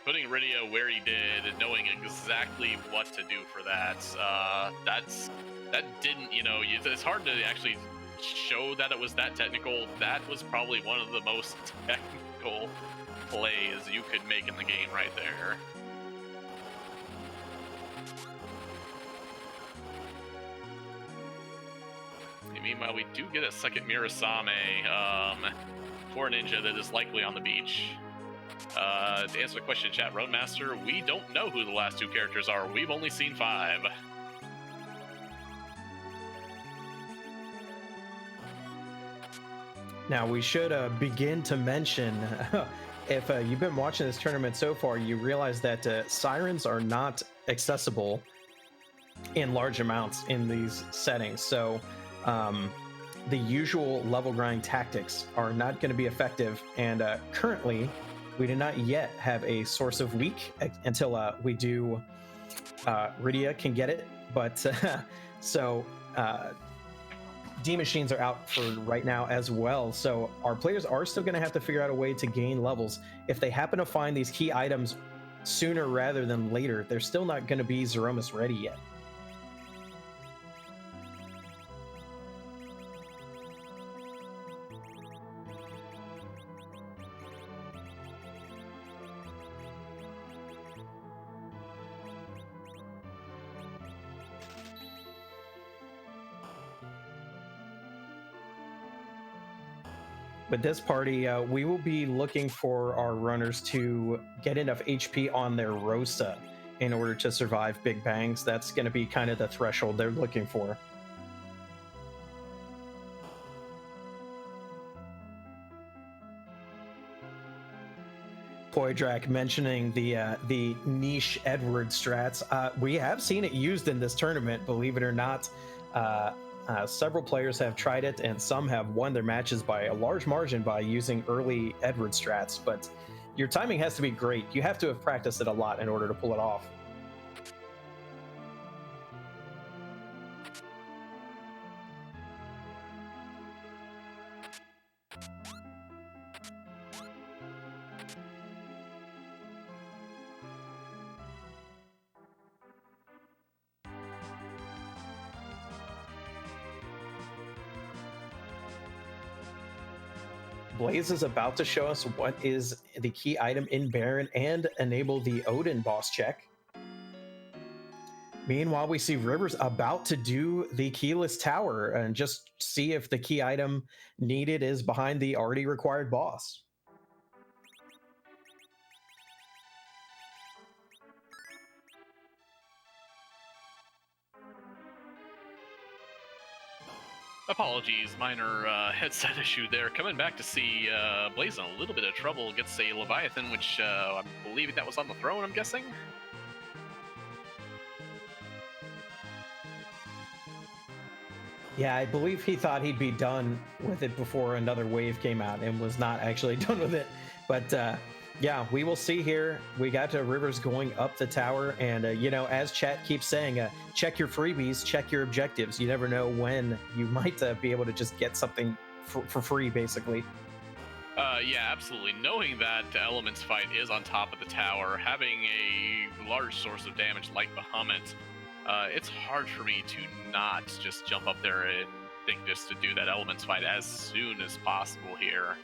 putting Rydia where he did, and knowing exactly what to do for that. That didn't, it's hard to actually show that it was that technical. That was probably one of the most technical plays you could make in the game right there. Meanwhile, we do get a second Mirasame for Ninja that is likely on the beach. To answer the question, chat, Roadmaster, we don't know who the last two characters are. We've only seen 5. Now, we should begin to mention if you've been watching this tournament so far, you realize that sirens are not accessible in large amounts in these settings. So the usual level grind tactics are not going to be effective. And currently, we do not yet have a source of weak until we do. Rydia can get it, but so D machines are out for right now as well. So our players are still going to have to figure out a way to gain levels. If they happen to find these key items sooner rather than later, they're still not going to be Zeromus ready yet. With this party, we will be looking for our runners to get enough HP on their Rosa in order to survive big bangs. That's going to be kind of the threshold they're looking for. Poydrak mentioning the niche Edward strats. We have seen it used in this tournament, believe it or not. Several players have tried it, and some have won their matches by a large margin by using early Edward strats, but your timing has to be great. You have to have practiced it a lot in order to pull it off. Blaze is about to show us what is the key item in Baron and enable the Odin boss check. Meanwhile, we see Rivers about to do the keyless tower and just see if the key item needed is behind the already required boss. Apologies, minor headset issue there. Coming back to see Blaze in a little bit of trouble. Gets a Leviathan, which I'm believing that was on the throne, I'm guessing? Yeah, I believe he thought he'd be done with it before another wave came out and was not actually done with it. But yeah, we will see here. We got to Rivers going up the tower, and you know, as chat keeps saying, check your freebies, check your objectives. You never know when you might be able to just get something for free, basically. Yeah, absolutely. Knowing that Elements fight is on top of the tower, having a large source of damage like Bahamut, it's hard for me to not just jump up there and think just to do that Elements fight as soon as possible here.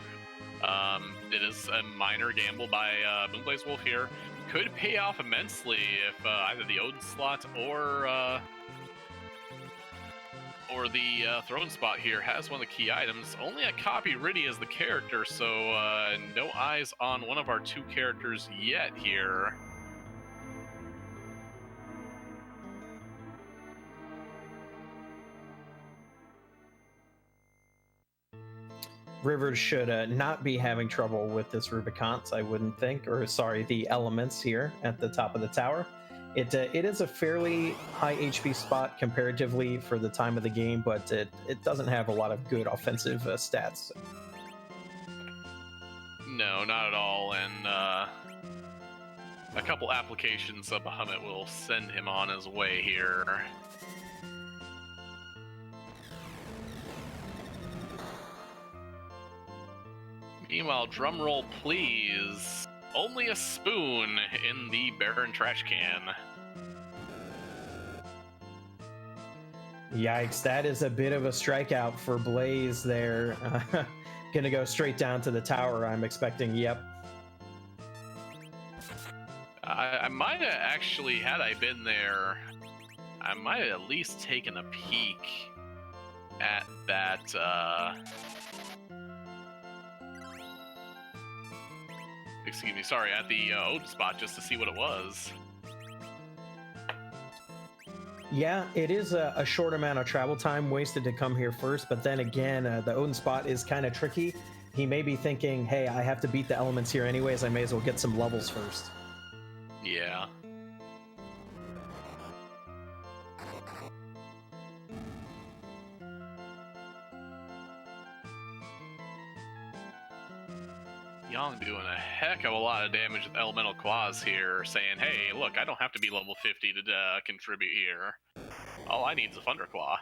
It is a minor gamble by moonblazewolf here. Could pay off immensely if either the Odin slot or the throne spot here has one of the key items. Only a copy Rydia as the character, so no eyes on one of our two characters yet here. Rivers should not be having trouble with this Rubicons, I wouldn't think, or sorry, the elements here at the top of the tower. It is a fairly high HP spot comparatively for the time of the game, but it doesn't have a lot of good offensive stats. No, not at all, and a couple applications of Bahamut will send him on his way here. Meanwhile, drumroll please. Only a spoon in the Baron trash can. Yikes, that is a bit of a strikeout for Blaze there. Gonna go straight down to the tower, I'm expecting, yep. I might have actually, had I been there, I might have at least taken a peek at that, excuse me, sorry, at the Odin spot just to see what it was. Yeah, it is a short amount of travel time wasted to come here first, but then again, the Odin spot is kind of tricky. he may be thinking, hey, I have to beat the elements here anyways, I may as well get some levels first. Yeah. Young doing a heck of a lot of damage with elemental claws here, saying, hey, look, I don't have to be level 50 to contribute here. All I need is a Thunderclaw.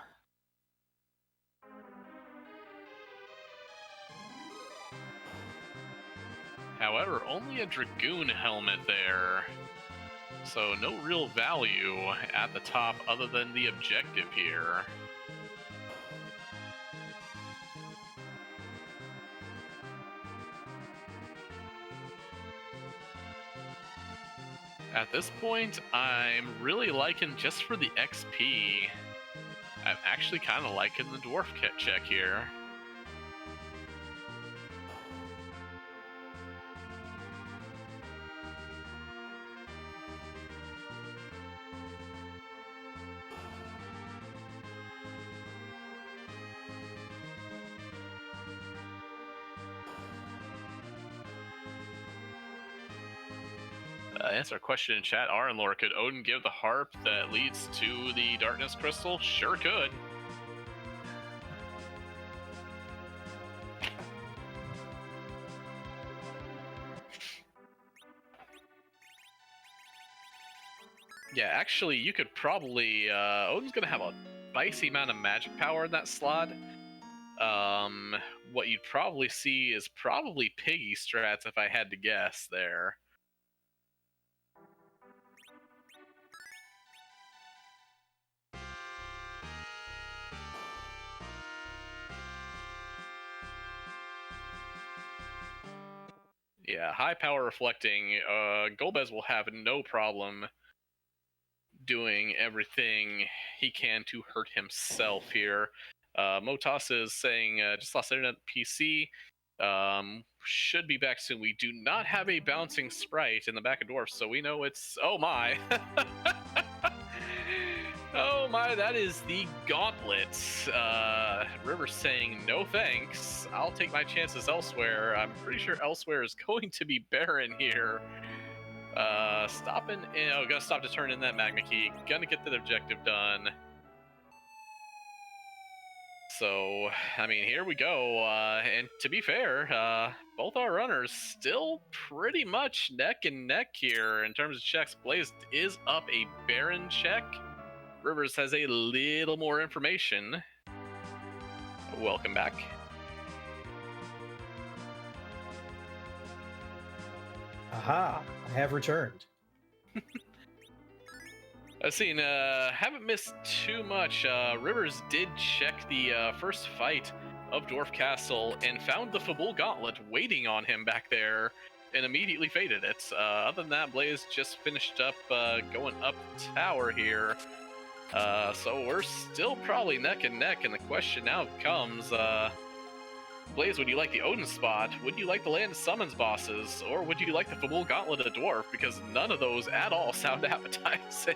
However, only a Dragoon helmet there, so no real value at the top other than the objective here. At this point, I'm really liking, just for the XP, I'm actually kind of liking the Dwarf check here. Answer a question in chat. Arenlor, could Odin give the harp that leads to the darkness crystal? Sure could. Yeah, actually, you could probably... Odin's gonna have a spicy amount of magic power in that slot. What you'd probably see is probably Piggy strats, if I had to guess there. Yeah, high power reflecting. Golbez will have no problem doing everything he can to hurt himself here. Motas is saying, just lost internet PC. Should be back soon. We do not have a bouncing sprite in the back of Dwarf, so we know it's... Oh my! Oh my, that is the Gauntlet. River's saying, no thanks. I'll take my chances elsewhere. I'm pretty sure elsewhere is going to be barren here. Stopping... Oh, gonna stop to turn in that Magma Key. Gonna get that objective done. So, I mean, here we go. And to be fair, both our runners still pretty much neck and neck here in terms of checks. Blaze is up a Baron check. Rivers has a little more information. Welcome back. Aha, I have returned. I've seen, haven't missed too much. Rivers did check the first fight of Dwarf Castle and found the Fabul Gauntlet waiting on him back there and immediately faded it. Other than that, Blaze just finished up going up tower here. So we're still probably neck and neck, and the question now comes, Blaze, would you like the Odin spot? Would you like the Land Summons bosses? Or would you like the Fabul Gauntlet of Dwarf? Because none of those at all sound appetizing.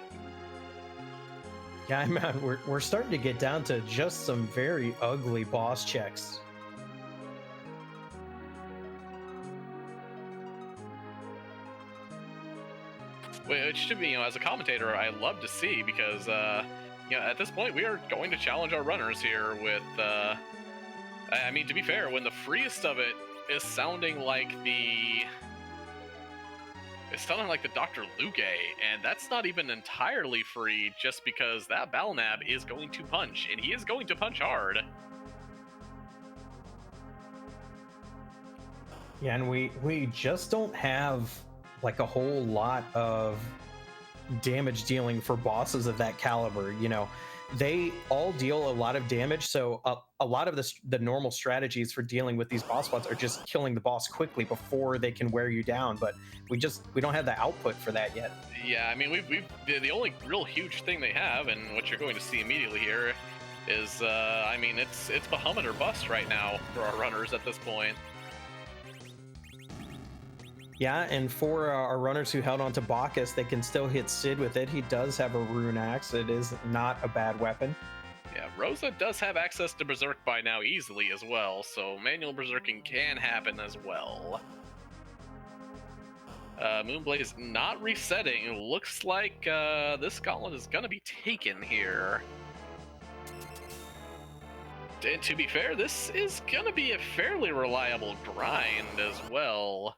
Yeah, man, we're starting to get down to just some very ugly boss checks. Which to me, as a commentator, I love to see, because at this point we are going to challenge our runners here with. I mean, to be fair, when the freest of it is sounding like it's sounding like the Dr. Luge, and that's not even entirely free, just because that Balnab is going to punch, and he is going to punch hard. Yeah, and we just don't have like a whole lot of damage dealing for bosses of that caliber. You know, they all deal a lot of damage, so a lot of the normal strategies for dealing with these boss fights are just killing the boss quickly before they can wear you down, but we don't have the output for that yet. Yeah, I mean, the only real huge thing they have, and what you're going to see immediately here, is I mean, it's Bahamut or bust right now for our runners at this point. Yeah, and for our runners who held on to Bacchus, they can still hit Sid with it. He does have a rune axe. It is not a bad weapon. Yeah, Rosa does have access to Berserk by now easily as well, so manual Berserking can happen as well. Moonblaze not resetting. Looks like this gauntlet is going to be taken here. And to be fair, this is going to be a fairly reliable grind as well.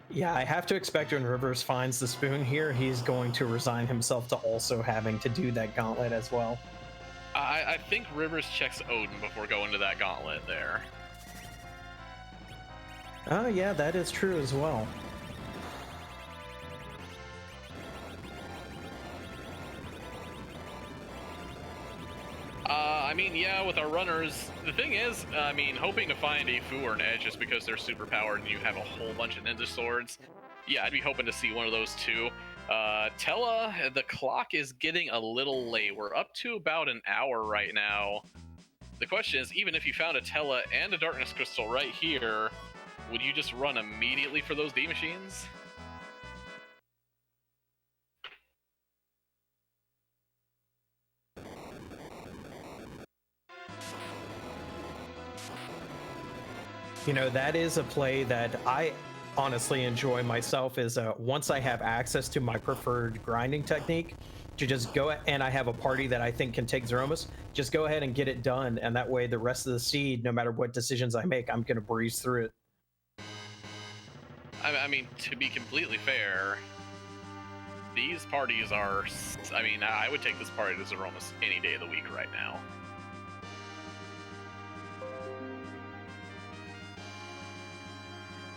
Yeah, I have to expect when Rivers finds the spoon here, he's going to resign himself to also having to do that gauntlet as well. I think Rivers checks Odin before going to that gauntlet there. Oh, yeah, that is true as well. I mean, yeah, with our runners, the thing is, I mean, hoping to find a Fu or an Edge just because they're super powered and you have a whole bunch of ninja swords. Yeah, I'd be hoping to see one of those too. Tella, the clock is getting a little late. We're up to about an hour right now. The question is, even if you found a Tella and a Darkness Crystal right here, would you just run immediately for those D machines? You know, that is a play that I honestly enjoy myself, is once I have access to my preferred grinding technique, to just go, and I have a party that I think can take Zeromus, just go ahead and get it done, and that way the rest of the seed, no matter what decisions I make, I'm going to breeze through it. I mean, to be completely fair, these parties are, I mean, I would take this party to Zeromus any day of the week right now.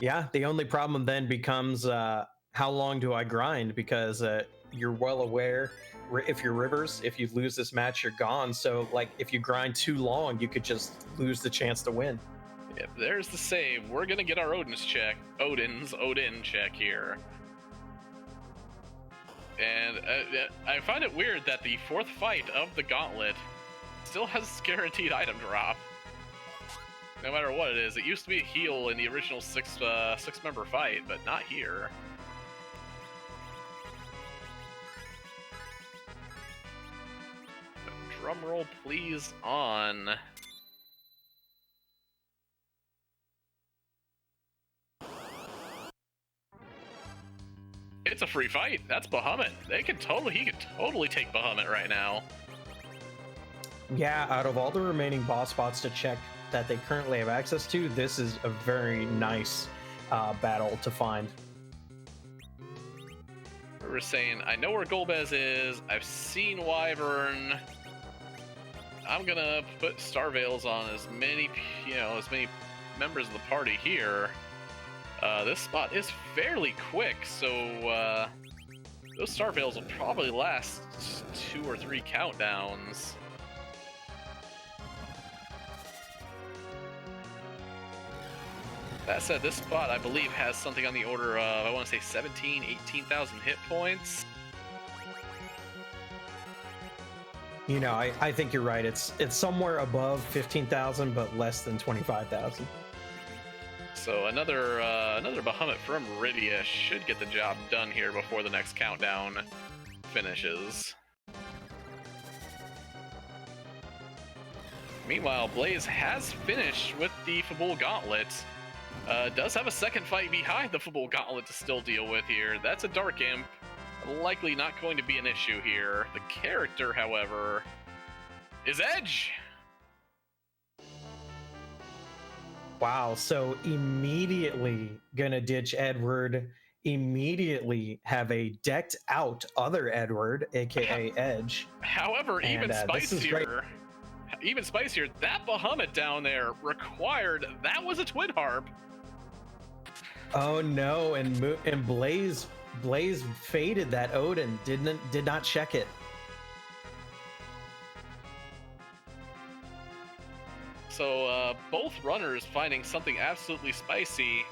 Yeah, the only problem then becomes how long do I grind? Because you're well aware, if you're Rivers, if you lose this match, you're gone. So, like, if you grind too long, you could just lose the chance to win. Yep, there's the save. We're gonna get our Odin check here. And I find it weird that the fourth fight of the gauntlet still has guaranteed item drop. No matter what it is. It used to be a heal in the original six-member fight, but not here. Drum roll, please, on. It's a free fight. That's Bahamut. He could totally take Bahamut right now. Yeah, out of all the remaining boss spots to check that they currently have access to, this is a very nice battle to find. We're saying, I know where Golbez is. I've seen Wyvern. I'm gonna put Starveils on as many members of the party here. This spot is fairly quick, so those Starveils will probably last 2 or 3 countdowns. That said, this spot, I believe, has something on the order of, I want to say 17, 18,000 hit points. You know, I think you're right. It's somewhere above 15,000, but less than 25,000. So another Bahamut from Rydia should get the job done here before the next countdown finishes. Meanwhile, Blaze has finished with the Fabul Gauntlet. Does have a second fight behind the Fabul Gauntlet to still deal with here. That's a Dark Imp. Likely not going to be an issue here. The character, however, is Edge. Wow, so immediately gonna ditch Edward, immediately have a decked out other Edward, aka Edge. However, even spicier, that Bahamut down there required, that was a Twin Harp. Oh no, and Blaze faded that Odin, did not check it. So both runners finding something absolutely spicy.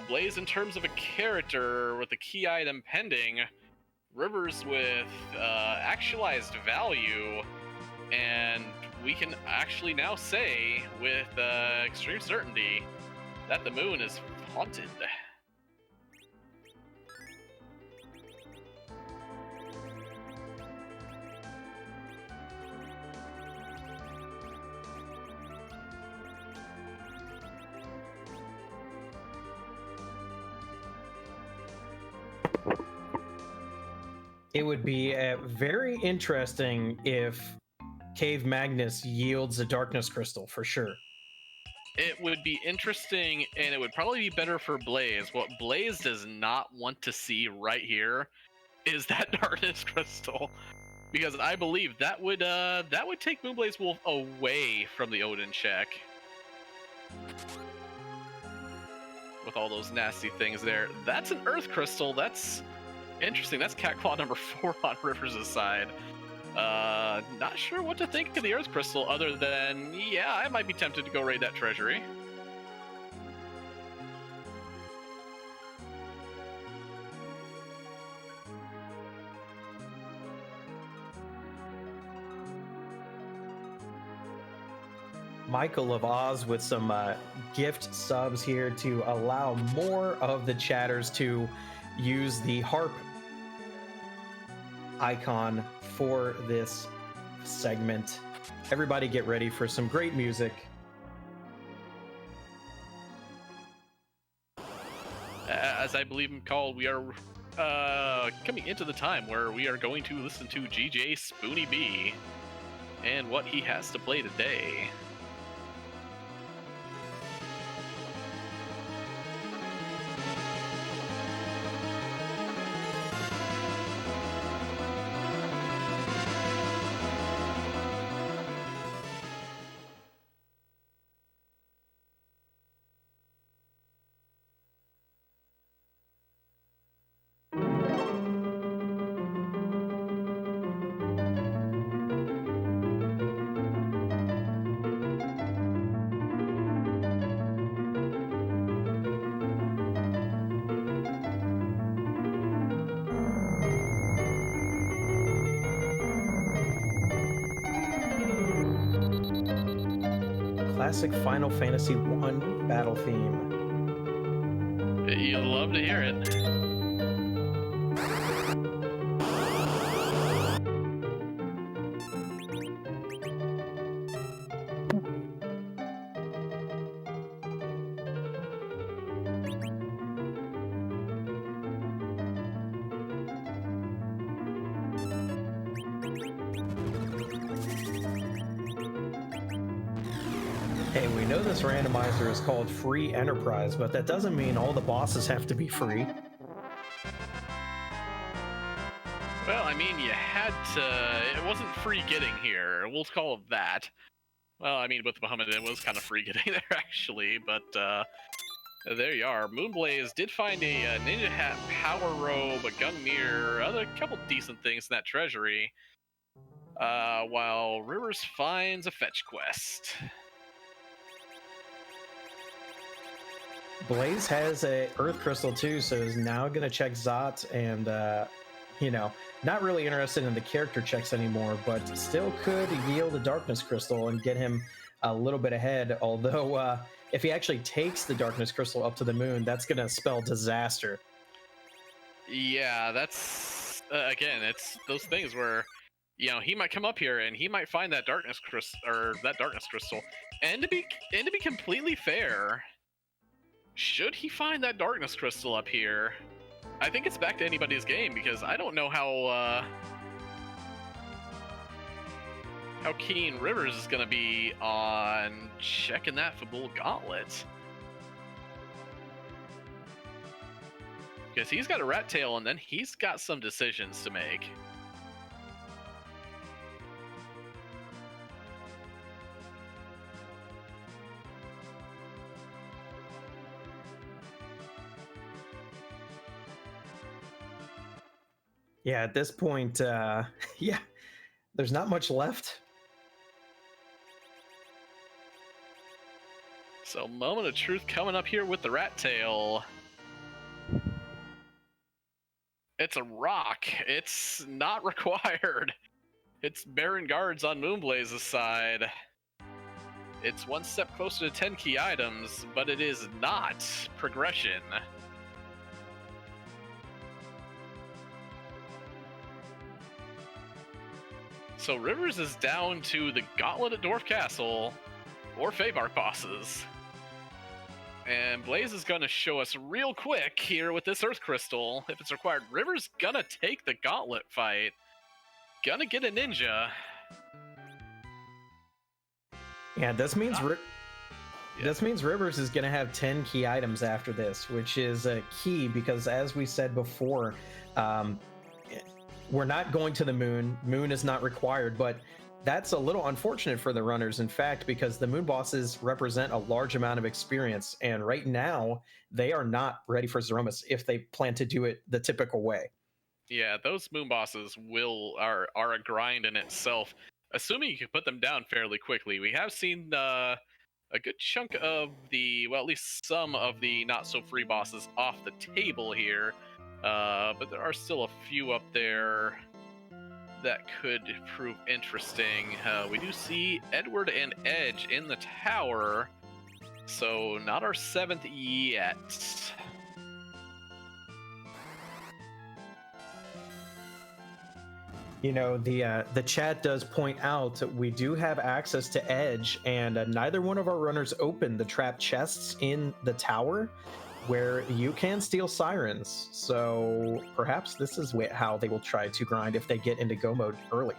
Blaze in terms of a character with a key item pending, Rivers with actualized value, and we can actually now say with extreme certainty that the moon is haunted. It would be very interesting if Cave Magnus yields a darkness crystal for sure. It would be interesting, and it would probably be better for Blaze. What Blaze does not want to see right here is that darkness crystal, because I believe that would take moonblazewolf away from the Odin check. With all those nasty things there. That's an earth crystal. That's interesting. That's Catclaw number 4 on Rivers' side. Not sure what to think of the earth crystal other than, yeah, I might be tempted to go raid that treasury. Michael of Oz with some gift subs here to allow more of the chatters to use the harp icon for this segment. Everybody get ready for some great music. As I believe him called, we are coming into the time where we are going to listen to GJ Spoony B and what he has to play today. Classic Final Fantasy I battle theme. You'll love to hear it. Hey, we know this randomizer is called Free Enterprise, but that doesn't mean all the bosses have to be free. Well, I mean, you had to... It wasn't free getting here. We'll call it that. Well, I mean, with Muhammad, it was kind of free getting there, actually, but there you are. Moonblaze did find a ninja hat, power robe, a gun mirror, a couple decent things in that treasury, while Rivers finds a fetch quest. Blaze has a Earth Crystal too, so is now going to check Zot and, you know, not really interested in the character checks anymore, but still could yield a Darkness Crystal and get him a little bit ahead, although if he actually takes the Darkness Crystal up to the moon, that's going to spell disaster. Yeah, that's, again, it's those things where, you know, he might come up here and he might find that Darkness Crystal, and to be completely fair, should he find that Darkness Crystal up here, I think it's back to anybody's game, because I don't know how keen Rivers is going to be on checking that Fabul Gauntlet. Because he's got a rat tail, and then he's got some decisions to make. Yeah, at this point, yeah, there's not much left. So, moment of truth coming up here with the rat tail. It's a rock. It's not required. It's Baron Guards on Moonblaze's side. It's one step closer to 10 key items, but it is not progression. So Rivers is down to the Gauntlet at Dwarf Castle, or Fabark bosses. And Blaze is gonna show us real quick here with this Earth Crystal, if it's required. River's gonna take the Gauntlet fight. Gonna get a Ninja. Yeah, this means this means Rivers is going to have 10 key items after this, which is a key because, as we said before, we're not going to the moon. Moon is not required, but that's a little unfortunate for the runners, in fact, because the moon bosses represent a large amount of experience, and right now they are not ready for Zeromus if they plan to do it the typical way. Yeah, those moon bosses are a grind in itself. Assuming you can put them down fairly quickly. We have seen a good chunk of well, at least some of the not so free bosses off the table here, but there are still a few up there that could prove interesting. We do see Edward and Edge in the tower, so not our 7th yet. You know, the chat does point out we do have access to Edge, and neither one of our runners opened the trap chests in the tower where you can steal sirens. So perhaps this is how they will try to grind if they get into go mode early.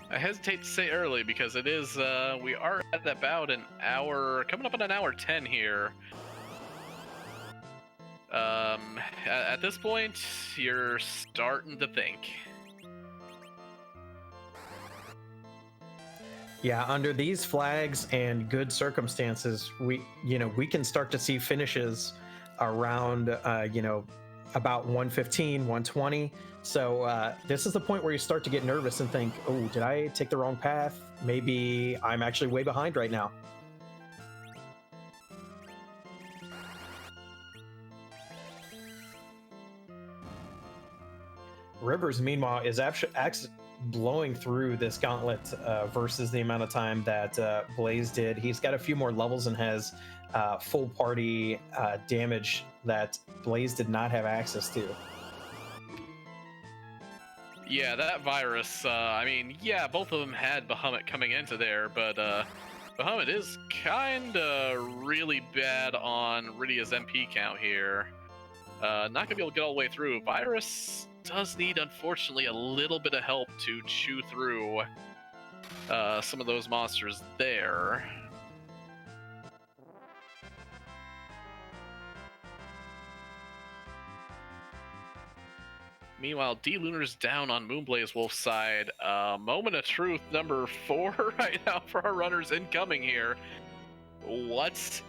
I hesitate to say early because it is, we are at about an hour, coming up on an hour 10 here. At this point, you're starting to think. Yeah, under these flags and good circumstances, we can start to see finishes around, about 115, 120. So this is the point where you start to get nervous and think, oh, did I take the wrong path? Maybe I'm actually way behind right now. Rivers, meanwhile, is actually blowing through this gauntlet versus the amount of time that Blaze did. He's got a few more levels and has full party damage that Blaze did not have access to. Yeah, that virus, yeah, both of them had Bahamut coming into there, but Bahamut is kinda really bad on Rydia's MP count here. Not gonna be able to get all the way through. Virus does need, unfortunately, a little bit of help to chew through some of those monsters there. Meanwhile, D-Lunar's down on moonblazewolf's side. Moment of truth number 4 right now for our runners incoming here. What's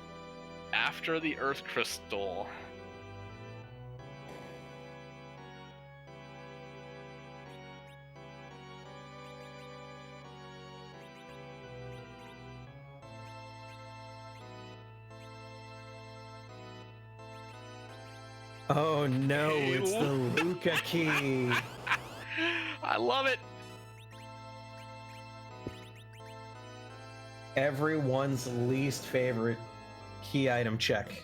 after the Earth Crystal? Oh no, it's the Luca key. I love it. Everyone's least favorite key item check.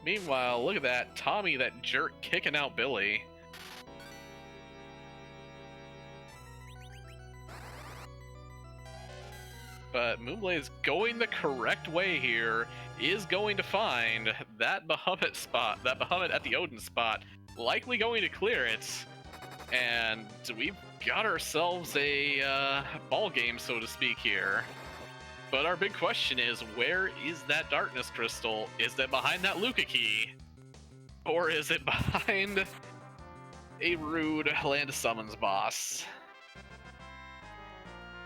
Meanwhile, look at that. Tommy, that jerk, kicking out Billy. But Moonblaze going the correct way here is going to find that Bahamut spot, that Bahamut at the Odin spot, likely going to clear it. And we've got ourselves a ball game, so to speak, here. But our big question is, where is that Darkness Crystal? Is it behind that Luca key? Or is it behind a rude Land of Summons boss?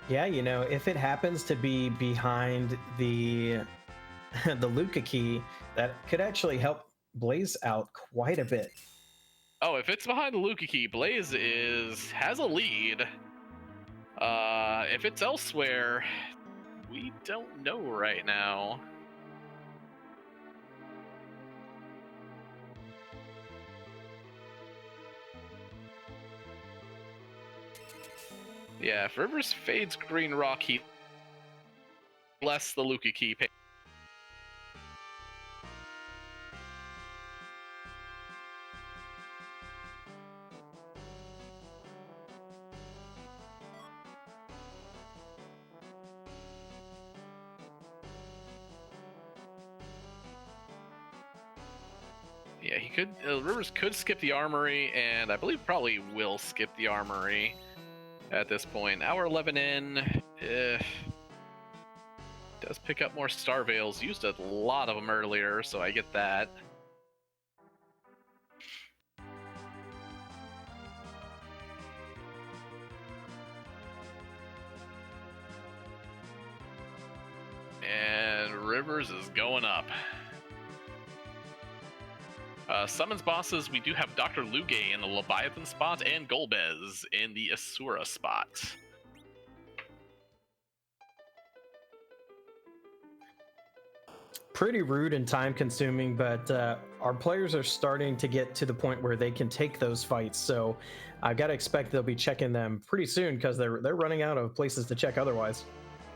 Yeah, if it happens to be behind the Luca key, that could actually help Blaze out quite a bit. Oh, if it's behind the Luca key, Blaze has a lead. If it's elsewhere, we don't know right now. Yeah, if Rivers fades Green Rock, he less the Luca key. Yeah, he could. Rivers could skip the armory, and I believe probably will skip the armory at this point. Hour 11 in. Does pick up more Star Veils. Used a lot of them earlier, so I get that. And Rivers is going up. Summons bosses, we do have Dr. Lugay in the Leviathan spot and Golbez in the Asura spot. Pretty rude and time consuming, but our players are starting to get to the point where they can take those fights. So I got to expect they'll be checking them pretty soon because they're running out of places to check otherwise.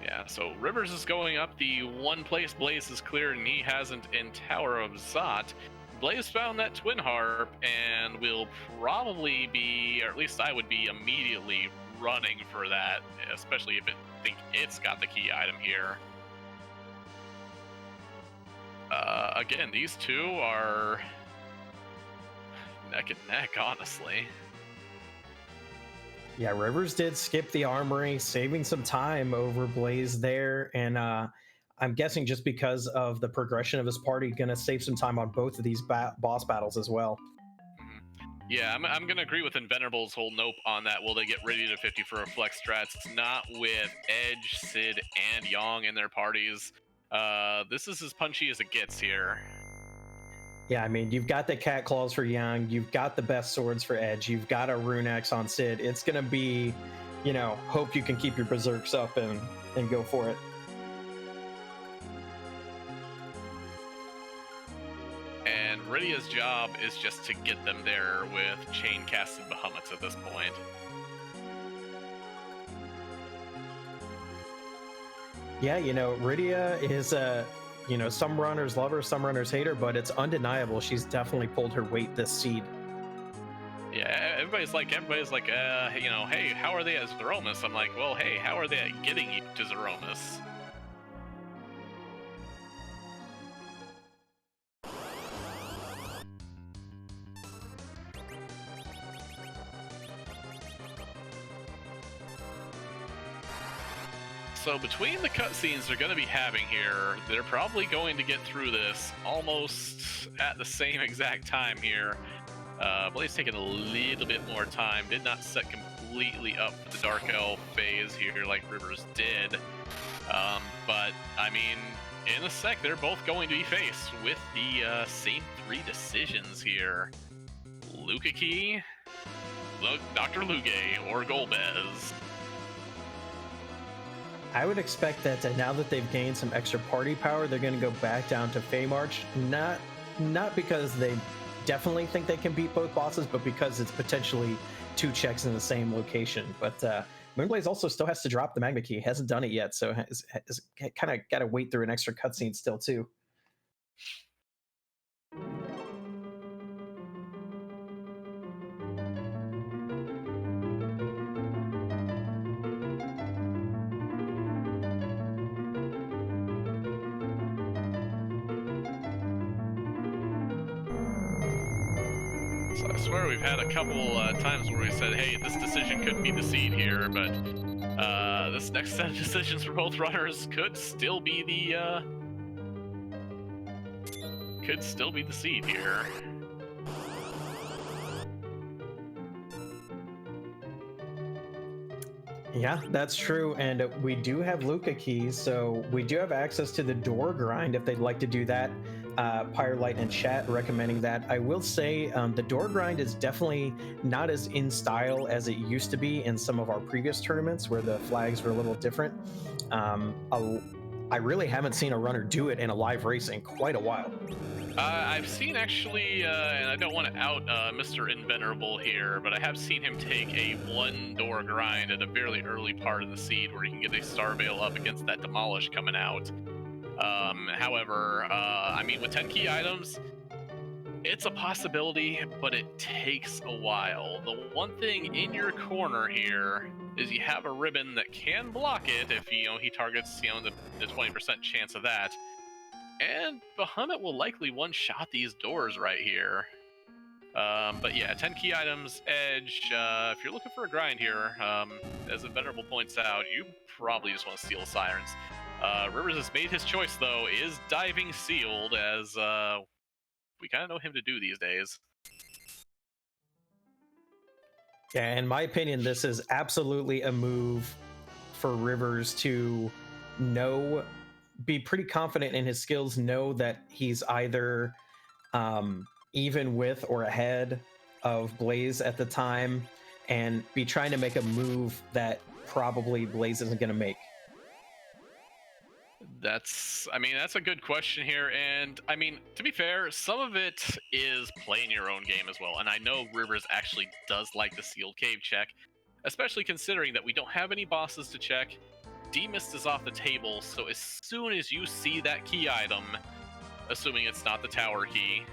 Yeah, so Rivers is going up. The one place Blaze is cleared and he hasn't in Tower of Zot. Blaze found that Twin Harp and will probably be, or at least I would be immediately running for that, especially if it think it's got the key item here. Again, these two are neck and neck, honestly. Yeah, Rivers did skip the armory, saving some time over Blaze there, and I'm guessing just because of the progression of his party, gonna save some time on both of these boss battles as well. Yeah, I'm gonna agree with Invenerable's whole nope on that. Will they get ready to 50 for a flex strats? Not with Edge, Sid, and Yong in their parties. This is as punchy as it gets here. Yeah, I mean, you've got the cat claws for Yang, you've got the best swords for Edge, you've got a rune axe on Sid. It's gonna be, you know, hope you can keep your berserks up and go for it. And Rydia's job is just to get them there with chain casted behemoths at this point. Yeah, you know, Rydia is you know, some runners love her, some runners hate her, but it's undeniable she's definitely pulled her weight this seed. Yeah, everybody's like, you know, hey, how are they at Zeromus? I'm like, well, hey, how are they at getting you to Zeromus? So between the cutscenes they're going to be having here, they're probably going to get through this almost at the same exact time here. Blaze taking a little bit more time. Did not set completely up for the Dark Elf phase here like Rivers did. But, I mean, in a sec, they're both going to be faced with the same three decisions here. Lukaki, Dr. Lugay, or Golbez. I would expect that now that they've gained some extra party power, they're going to go back down to Fey March. Not because they definitely think they can beat both bosses, but because it's potentially two checks in the same location. But Moonblaze also still has to drop the Magma Key. Hasn't done it yet, so has kind of got to wait through an extra cutscene still too. So I swear we've had a couple times where we said, hey, this decision could be the seed here, but this next set of decisions for both runners could still be the seed here. Yeah, that's true, and we do have Luca keys, so we do have access to the door grind if they'd like to do that. Pyrelight in chat recommending that. I will say the door grind is definitely not as in style as it used to be in some of our previous tournaments where the flags were a little different. I really haven't seen a runner do it in a live race in quite a while. I've seen actually, and I don't want to out Mr. Invenerable here, but I have seen him take a one-door grind at a fairly early part of the seed where he can get a Star Veil up against that Demolish coming out. However, I mean, with 10 key items, it's a possibility, but it takes a while. The one thing in your corner here is you have a ribbon that can block it if he targets the 20% chance of that. And Bahamut will likely one-shot these doors right here. But yeah, 10 key items, edge. If you're looking for a grind here, as Venerable points out, you probably just want to steal Sirens. Rivers has made his choice, though, is diving sealed, as we kind of know him to do these days. Yeah, in my opinion, this is absolutely a move for Rivers to be pretty confident in his skills, know that he's either even with or ahead of Blaze at the time, and be trying to make a move that probably Blaze isn't going to make. That's a good question here, and I mean, to be fair, some of it is playing your own game as well, and I know Rivers actually does like the sealed cave check, especially considering that we don't have any bosses to check. Demist is off the table, so as soon as you see that key item, assuming it's not the tower key,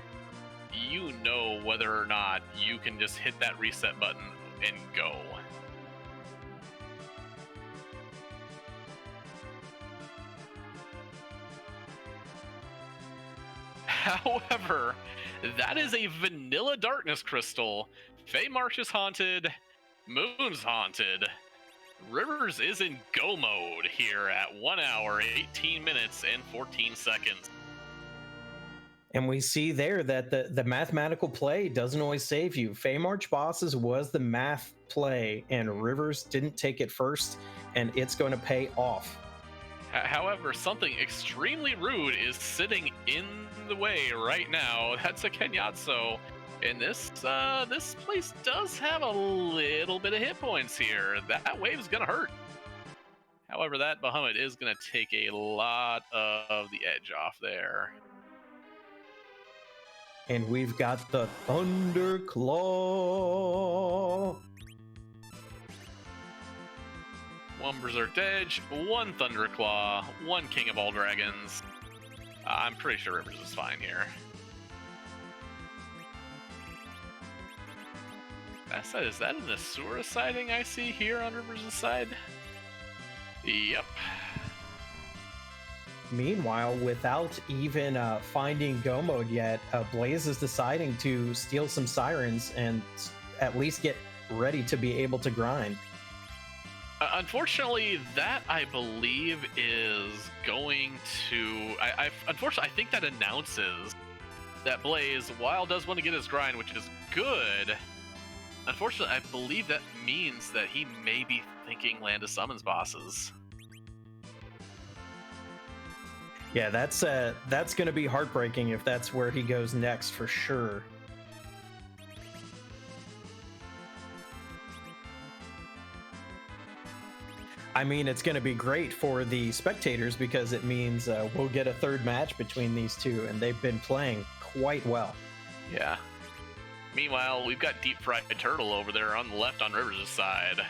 you know whether or not you can just hit that reset button and go. However, that is a vanilla darkness crystal. Fey Marsh is haunted. Moon's haunted. Rivers is in go mode here at 1 hour, 18 minutes, and 14 seconds. And we see there that the mathematical play doesn't always save you. Fey March bosses was the math play, and Rivers didn't take it first, and it's going to pay off. However, something extremely rude is sitting in the way right now. That's a Kenyatso. And this place does have a little bit of hit points here. That wave's gonna hurt. However, that Bahamut is gonna take a lot of the edge off there. And we've got the Thunderclaw. One Berserk Edge, one Thunderclaw, one King of All Dragons. I'm pretty sure Rivers is fine here. That said, is that an Asura sighting I see here on Rivers' side? Yep. Meanwhile, without even finding Go mode yet, Blaze is deciding to steal some Sirens and at least get ready to be able to grind. Unfortunately, that I believe is going to. Unfortunately, I think that announces that Blaze, while does want to get his grind, which is good. Unfortunately, I believe that means that he may be thinking Land of Summons bosses. Yeah, that's going to be heartbreaking if that's where he goes next for sure. I mean, it's going to be great for the spectators because it means we'll get a third match between these two, and they've been playing quite well. Yeah. Meanwhile, we've got Deep Fried Turtle over there on the left on Rivers' side.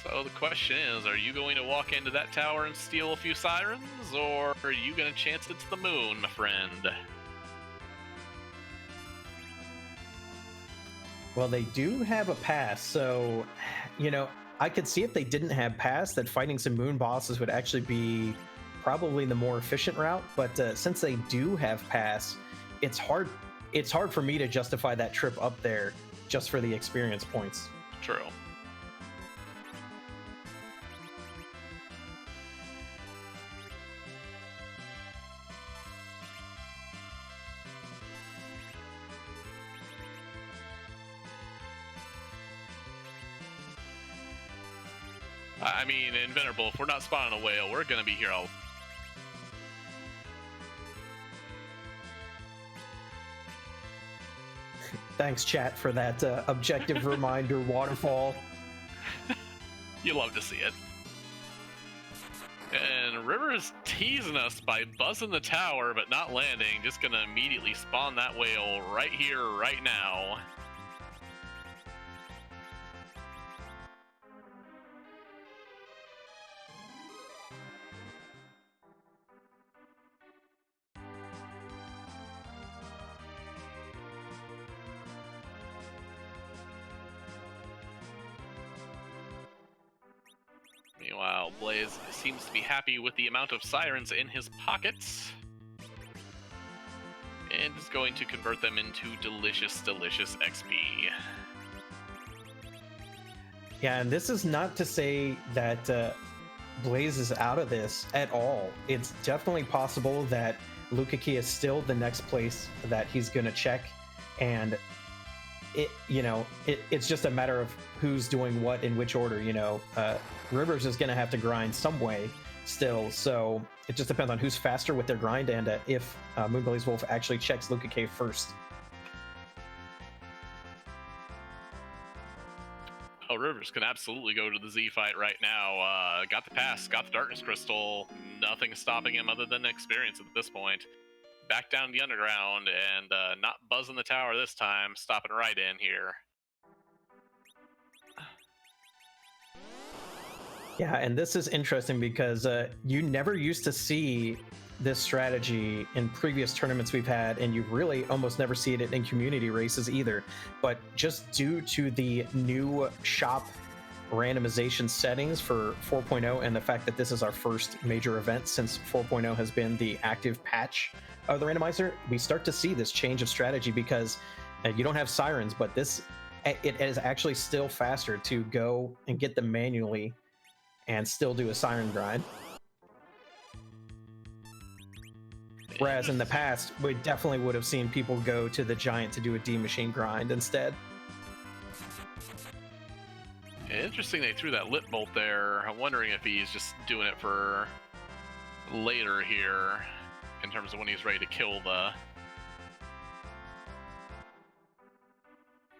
So the question is, are you going to walk into that tower and steal a few Sirens, or are you going to chance it to the moon, my friend? Well, they do have a pass, so, you know, I could see if they didn't have pass that fighting some moon bosses would actually be probably the more efficient route, but since they do have pass, it's hard for me to justify that trip up there just for the experience points. True. I mean, in Venerable, if we're not spawning a whale, we're going to be here all... Thanks, chat, for that objective reminder, Waterfall. You love to see it. And River's teasing us by buzzing the tower, but not landing. Just going to immediately spawn that whale right here, right now. Meanwhile, Moonblaze seems to be happy with the amount of sirens in his pockets, and is going to convert them into delicious, delicious XP. Yeah, and this is not to say that Blaze is out of this at all. It's definitely possible that Lukaki is still the next place that he's going to check, and it's just a matter of who's doing what in which order. Rivers is going to have to grind some way still, so it just depends on who's faster with their grind, and if moonblazewolf actually checks Lukaki first. Oh, Rivers can absolutely go to the Z fight right now. Got the pass, got the darkness crystal. Nothing stopping him other than experience at this point. Back down the underground and not buzzing the tower this time, stopping right in here. Yeah, and this is interesting because you never used to see this strategy in previous tournaments we've had, and you really almost never see it in community races either. But just due to the new shop randomization settings for 4.0 and the fact that this is our first major event since 4.0 has been the active patch of the randomizer, we start to see this change of strategy because you don't have sirens, but it is actually still faster to go and get them manually and still do a siren grind. Whereas in the past, we definitely would have seen people go to the giant to do a D machine grind instead. Interesting they threw that lit bolt there. I'm wondering if he's just doing it for later here in terms of when he's ready to kill the...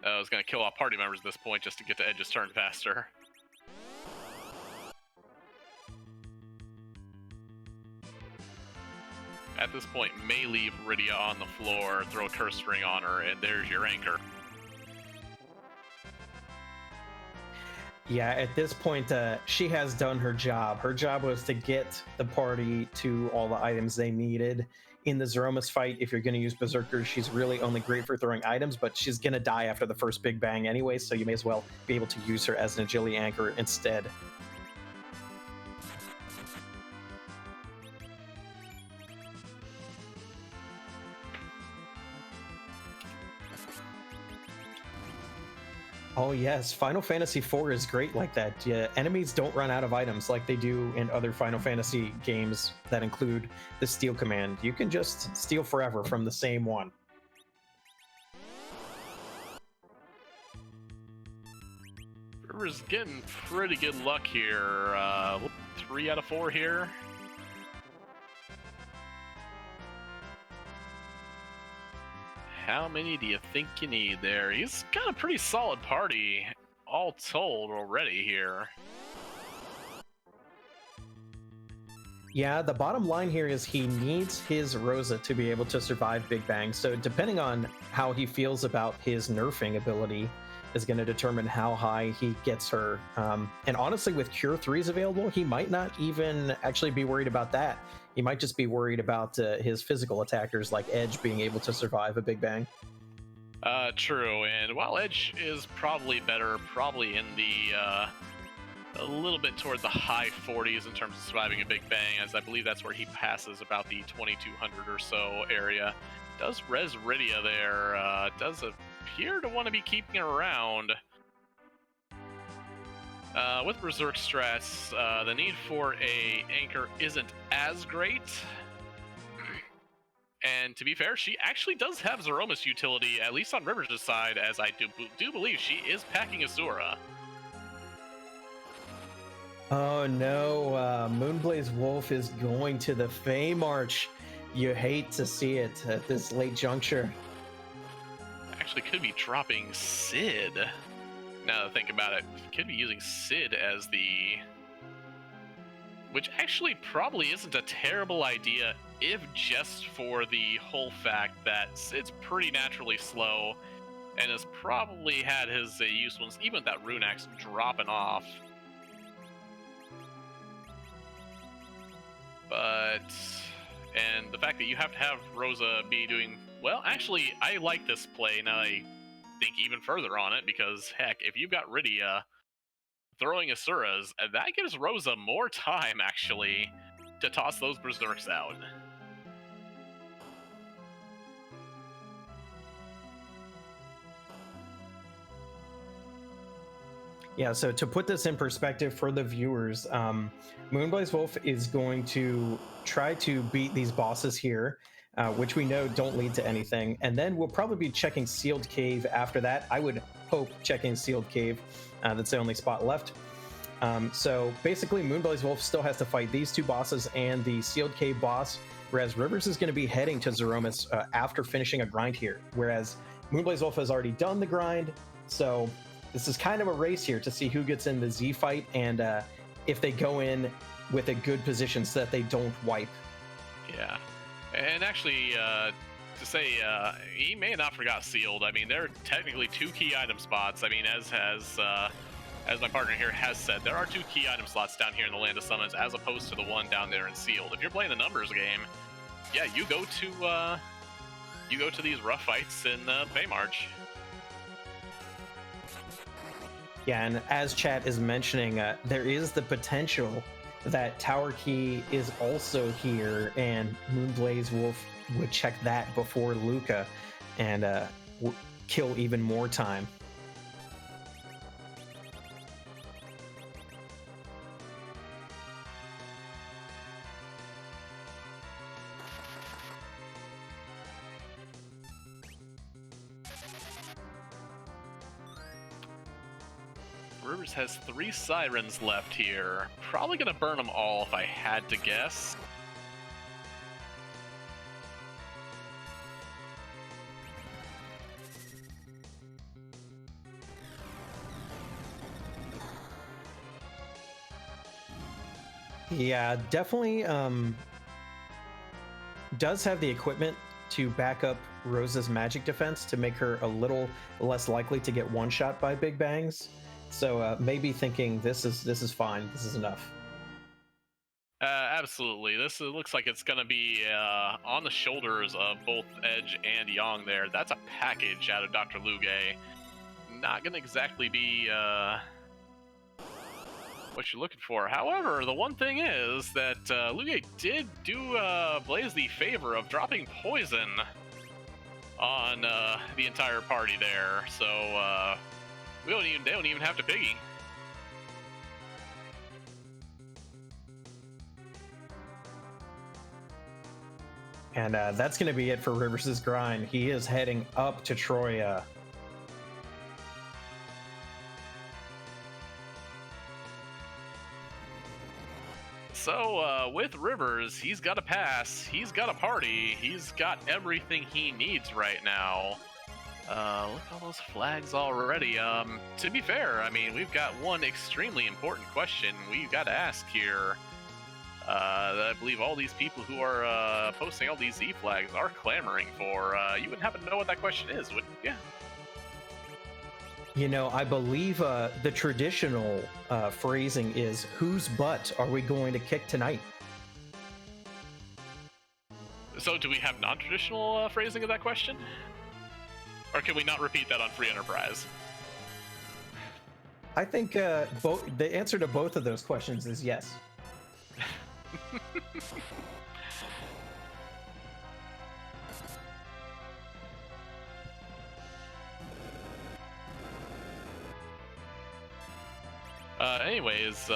I was going to kill off party members at this point just to get to Edge's turn faster. At this point, may leave Rydia on the floor, throw a curse ring on her, and there's your anchor. Yeah, at this point, she has done her job. Her job was to get the party to all the items they needed. In the Zeromus fight, if you're going to use Berserker, she's really only great for throwing items, but she's going to die after the first big bang anyway, so you may as well be able to use her as an agility anchor instead. Oh yes, Final Fantasy IV is great like that. Yeah, enemies don't run out of items like they do in other Final Fantasy games that include the steal command. You can just steal forever from the same one. River's getting pretty good luck here. 3 out of 4 here. How many do you think you need there? He's got a pretty solid party, all told, already here. Yeah, the bottom line here is he needs his Rosa to be able to survive Big Bang. So depending on how he feels about his nerfing ability is going to determine how high he gets her. And honestly, with Cure 3s available, he might not even actually be worried about that. He might just be worried about his physical attackers like Edge being able to survive a Big Bang. True, and while Edge is probably better, probably in the a little bit toward the high 40s in terms of surviving a Big Bang, as I believe that's where he passes about the 2200 or so area. Does res Rydia there, does appear to want to be keeping her around. With Berserk strats, the need for a anchor isn't as great. And to be fair, she actually does have Zeromus utility, at least on Rivers' side, as I do believe she is packing Asura. Oh no, moonblazewolf is going to the Fey March. You hate to see it at this late juncture. Actually could be dropping Sid. Now that I think about it, could be using Sid as the... Which actually probably isn't a terrible idea if just for the whole fact that Sid's pretty naturally slow and has probably had his use ones, even with that rune axe dropping off. But... And the fact that you have to have Rosa be doing... Well, actually, I like this play. Now I think even further on it, because heck, if you've got Rydia, throwing Asuras, and that gives Rosa more time, actually, to toss those Berserks out. Yeah, so to put this in perspective for the viewers, Moonblazewolf is going to try to beat these bosses here, which we know don't lead to anything. And then we'll probably be checking Sealed Cave after that. I would hope checking Sealed Cave. That's the only spot left. So basically, Moonblazewolf still has to fight these two bosses and the Sealed Cave boss, whereas Rivers is going to be heading to Zeromus after finishing a grind here, whereas Moonblazewolf has already done the grind. So this is kind of a race here to see who gets in the Z fight and if they go in with a good position so that they don't wipe. Yeah, and actually, to say he may have not forgot Sealed. I mean, there are technically 2 key item spots. I mean, as my partner here has said, there are 2 key item slots down here in the Land of Summons, as opposed to the one down there in Sealed. If you're playing the numbers game, yeah, you go to these rough fights in Baymarch. Yeah, and as chat is mentioning, there is the potential that Tower Key is also here, and Moonblazewolf would check that before Luca and kill even more time. Rivers has 3 Sirens left here. Probably gonna burn them all if I had to guess. Yeah, definitely does have the equipment to back up Rosa's magic defense to make her a little less likely to get one-shot by Big Bangs. So maybe thinking this is fine, this is enough. Absolutely. This looks like it's going to be on the shoulders of both Edge and Yang there. That's a package out of Dr. Luge. Not going to exactly be what you're looking for. However, the one thing is that Luge did do Blaze the favor of dropping poison on the entire party there. So they don't even have to piggy. And that's going to be it for Rivers' grind. He is heading up to Troya. So with Rivers, he's got a pass, he's got a party, he's got everything he needs right now. Look at all those flags already. To be fair, I mean, we've got one extremely important question we've got to ask here. That I believe all these people who are posting all these Z flags are clamoring for. You wouldn't happen to know what that question is, wouldn't you? You know, I believe the traditional phrasing is, whose butt are we going to kick tonight? So do we have non-traditional phrasing of that question? Or can we not repeat that on Free Enterprise? I think the answer to both of those questions is yes. Anyways,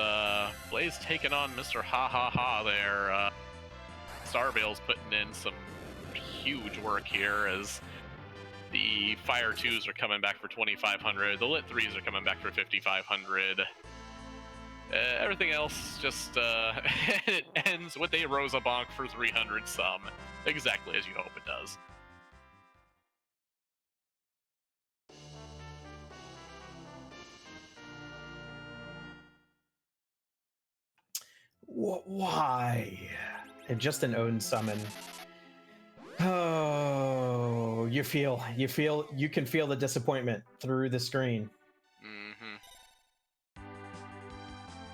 Blaze taking on Mr. Ha Ha Ha there. Starveil's putting in some huge work here as the Fire 2s are coming back for 2,500, the Lit 3s are coming back for 5,500. Everything else just it ends with a Rosa Bonk for 300 some, exactly as you hope it does. Why? And just an Odin summon. Oh, you can feel the disappointment through the screen.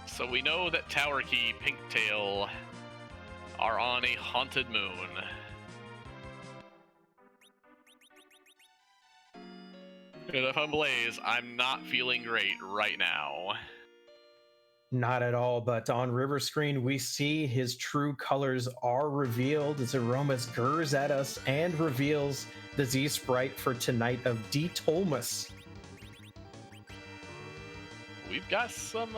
So we know that Tower Key, Pinktail are on a haunted moon. And if I'm Blaze, I'm not feeling great right now. Not at all, but on River screen, we see his true colors are revealed. Zeromus gurs at us and reveals the Z sprite for tonight of Tolmus. We've got some,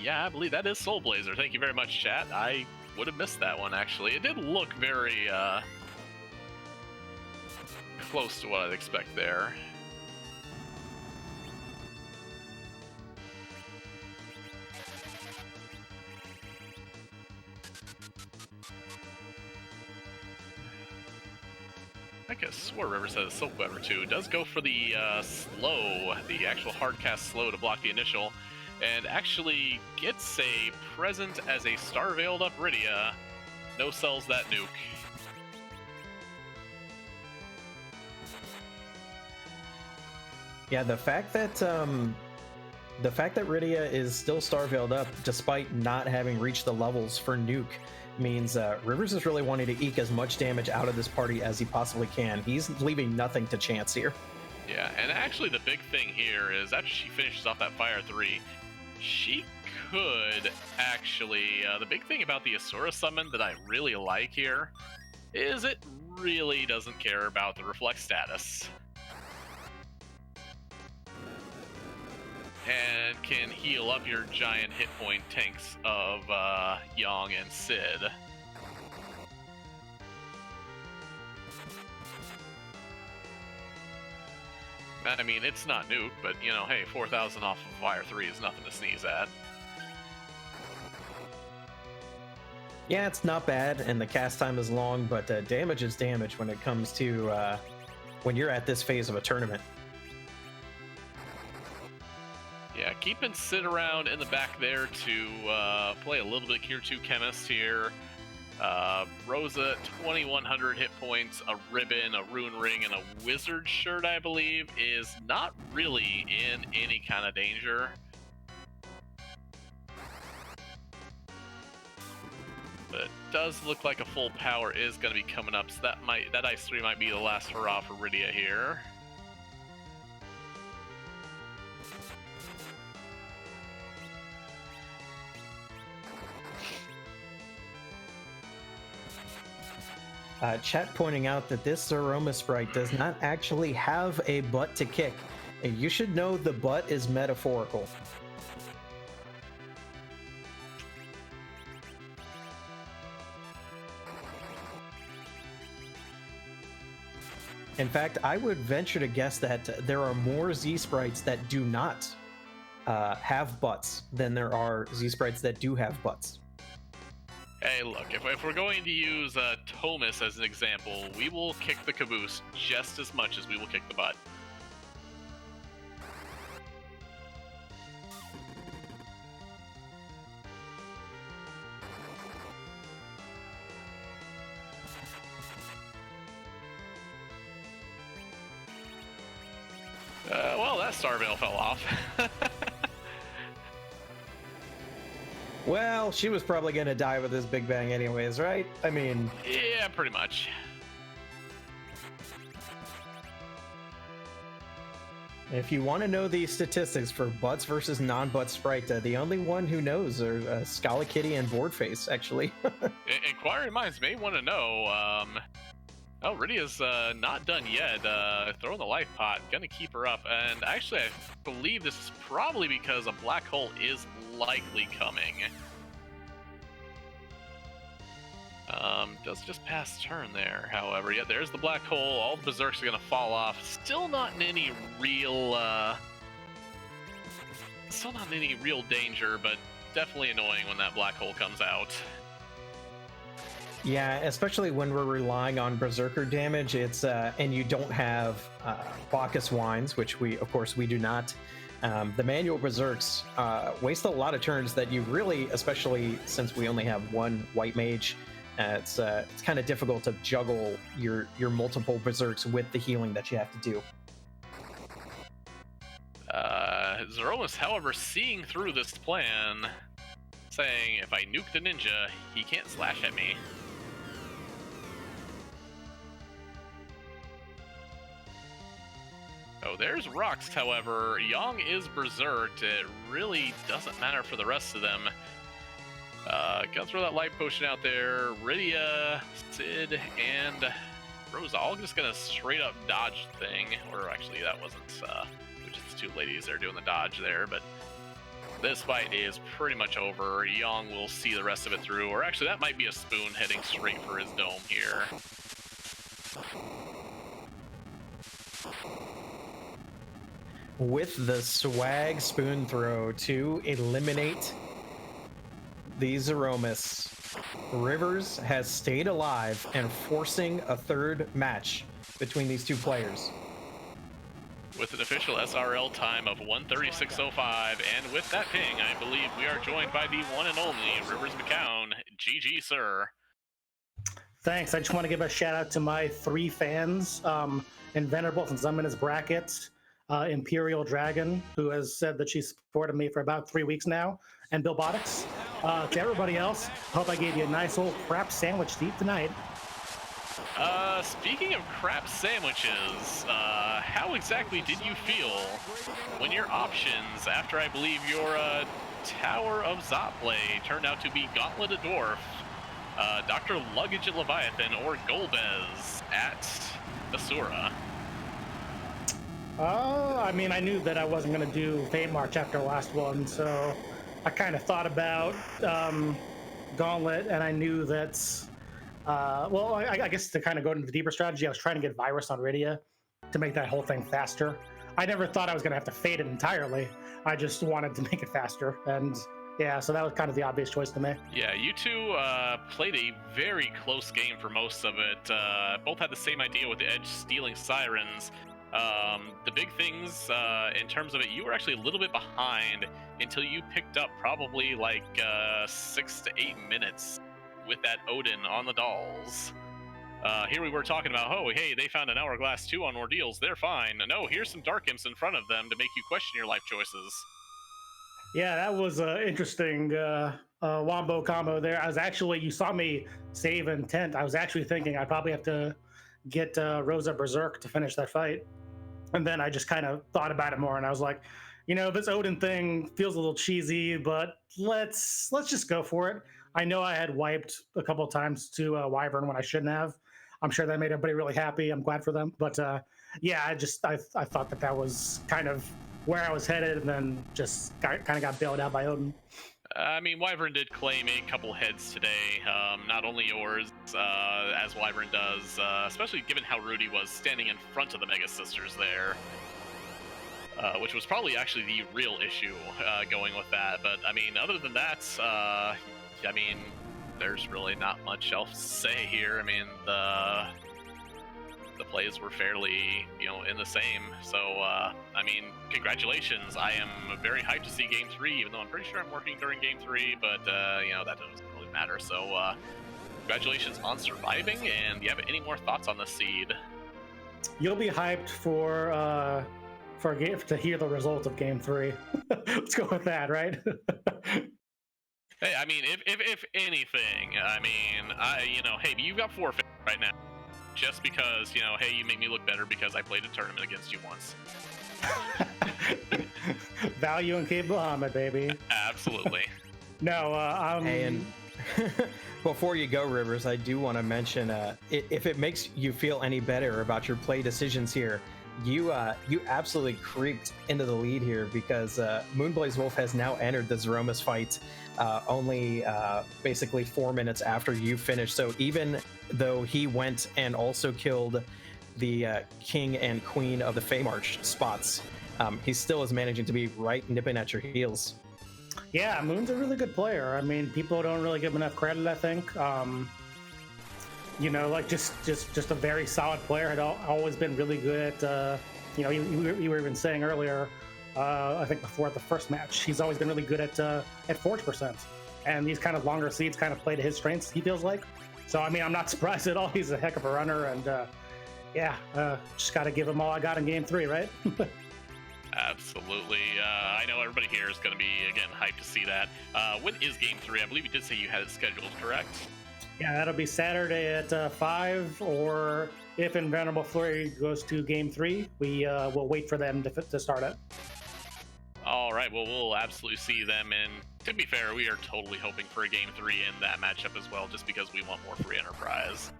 yeah, I believe that is Soul Blazer. Thank you very much, chat. I would have missed that one, actually. It did look very, close to what I'd expect there. I could have swore River says Silk Weaver too. It does go for the slow, the actual hard cast slow to block the initial, and actually gets a present as a Star Veiled up Rydia. No sells that nuke. Yeah, the fact that Rydia is still Star Veiled up despite not having reached the levels for nuke means Rivers is really wanting to eke as much damage out of this party as he possibly can. He's leaving nothing to chance here. Yeah, and actually the big thing here is after she finishes off that Fire 3, she could actually... the big thing about the Asura summon that I really like here is it really doesn't care about the reflect status. And can heal up your giant hit point tanks of Yang and Sid. I mean, it's not nuke, but, you know, hey, 4,000 off of Fire 3 is nothing to sneeze at. Yeah, it's not bad, and the cast time is long, but damage is damage when it comes to when you're at this phase of a tournament. Yeah, keeping Sid around in the back there to play a little bit Gear 2 Chemist here. Rosa, 2,100 hit points, a ribbon, a rune ring, and a wizard shirt, I believe, is not really in any kind of danger. But it does look like a full power is going to be coming up, so that Ice 3 might be the last hurrah for Rydia here. Chat pointing out that this Zeromus sprite does not actually have a butt to kick. You should know the butt is metaphorical. In fact, I would venture to guess that there are more Z sprites that do not have butts than there are Z sprites that do have butts. Hey, look, if we're going to use Thomas as an example, we will kick the caboose just as much as we will kick the butt. Well, that Starveil fell off. Well, she was probably going to die with this Big Bang anyways, right? I mean... Yeah, pretty much. If you want to know the statistics for butts versus non-butt sprite, the only one who knows are Scala Kitty and Boardface, actually. Inquiring minds may want to know, oh, Rydia's not done yet. Throwing the life pot, gonna keep her up. And actually, I believe this is probably because a black hole is likely coming. Does just pass turn there, however. Yeah, there's the black hole. All the berserks are gonna fall off. Still not in any real, danger, but definitely annoying when that black hole comes out. Yeah, especially when we're relying on berserker damage. It's and you don't have Bacchus wines, which of course we do not. The manual berserks waste a lot of turns that you really, especially since we only have one white mage, it's kind of difficult to juggle your multiple berserks with the healing that you have to do. Zeromus, however, seeing through this plan, saying, if I nuke the ninja, he can't slash at me. Oh, there's Rux, however. Yang is berserked. It really doesn't matter for the rest of them. Gotta throw that life potion out there. Rydia, Sid, and Rosa all just gonna straight up dodge thing. Or actually, that wasn't, which is the two ladies that are doing the dodge there, but this fight is pretty much over. Yang will see the rest of it through, or actually that might be a Spoon heading straight for his dome here. With the swag Spoon throw to eliminate the Zeromus, Rivers has stayed alive and forcing a third match between these two players. With an official SRL time of 1:36:05, and with that ping, I believe we are joined by the one and only riversmccown. GG, sir. Thanks. I just want to give a shout out to my 3 fans in Venerable, since I'm in his brackets. Imperial Dragon, who has said that she's supported me for about 3 weeks now, and Bill Bottix. To everybody else, hope I gave you a nice old crap sandwich to eat tonight. Speaking of crap sandwiches, how exactly did you feel when your options, after I believe your Tower of Zot play turned out to be Gauntlet of Dwarf, Dr. Luggage at Leviathan, or Golbez at Asura? I mean, I knew that I wasn't going to do Fate March after the last one, so I kind of thought about Gauntlet, and I knew that, well, I guess to kind of go into the deeper strategy, I was trying to get Virus on Rydia to make that whole thing faster. I never thought I was going to have to fade it entirely. I just wanted to make it faster, and yeah, so that was kind of the obvious choice to me. Yeah, you two played a very close game for most of it. Both had the same idea with the Edge stealing Sirens. The big things in terms of it, you were actually a little bit behind until you picked up probably like 6 to 8 minutes with that Odin on the dolls. Here we were talking about, oh, hey, they found an Hourglass 2 on Ordeals. They're fine. No, here's some Dark Imps in front of them to make you question your life choices. Yeah, that was an interesting wombo combo there. I was actually, you saw me save intent. I was actually thinking I'd probably have to get Rosa Berserk to finish that fight. And then I just kind of thought about it more, and I was like, you know, this Odin thing feels a little cheesy, but let's just go for it. I know I had wiped a couple of times to Wyvern when I shouldn't have. I'm sure that made everybody really happy. I'm glad for them. But yeah, I thought that was kind of where I was headed, and then just kind of got bailed out by Odin. I mean, Wyvern did claim a couple heads today, not only yours, as Wyvern does, especially given how Rudy was standing in front of the Mega Sisters there, which was probably actually the real issue going with that. But, I mean, other than that, I mean, there's really not much else to say here. I mean, the plays were fairly, you know, in the same. So, I mean, congratulations. I am very hyped to see Game 3, even though I'm pretty sure I'm working during Game 3, but, you know, that doesn't really matter. So, congratulations on surviving, and do you have any more thoughts on the seed? You'll be hyped to hear the result of Game 3. Let's go with that, right? Hey, I mean, if anything, I mean, you know, hey, you've got forfeit right now. Just because, you know, hey, you make me look better because I played a tournament against you once. Value in Cape Bahamut, baby. Absolutely. No, Hey, and before you go, Rivers, I do want to mention, if it makes you feel any better about your play decisions here, you absolutely creeped into the lead here, because moonblazewolf has now entered the Zeromus fight only basically 4 minutes after you finished. So even though he went and also killed the king and queen of the Fey March spots, he still is managing to be right nipping at your heels. Yeah, Moon's a really good player. I mean, people don't really give him enough credit, I think. You know, like just a very solid player. Had always been really good at, you know, you were even saying earlier, I think before the first match, he's always been really good at forge percent. And these kind of longer seeds kind of play to his strengths, he feels like. So, I mean, I'm not surprised at all. He's a heck of a runner, and yeah, just got to give him all I got in Game 3, right? Absolutely. I know everybody here is going to be, again, hyped to see that. When is Game 3? I believe you did say you had it scheduled, correct? Yeah, that'll be Saturday at 5 or if Invenerable Flurry goes to game 3, we will wait for them to start it. All right, well, we'll absolutely see them. And to be fair, we are totally hoping for a game 3 in that matchup as well, just because we want more free enterprise.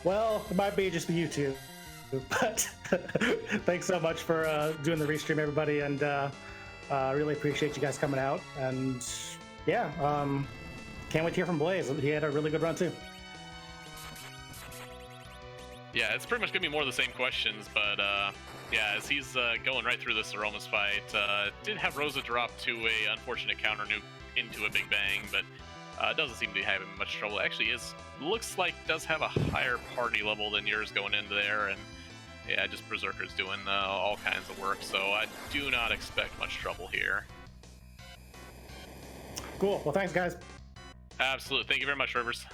Well, it might be just the YouTube. But thanks so much for doing the restream, everybody, and really appreciate you guys coming out. And yeah, can't wait to hear from Blaze. He had a really good run too. Yeah, it's pretty much gonna be more of the same questions, but yeah, as he's going right through the Zeromus fight, did have Rosa drop to a unfortunate counter nuke into a Big Bang, but doesn't seem to be having much trouble. Actually, looks like does have a higher party level than yours going into there, and yeah, just Berserker's doing all kinds of work, so I do not expect much trouble here. Cool. Well, thanks, guys. Absolutely. Thank you very much, Rivers.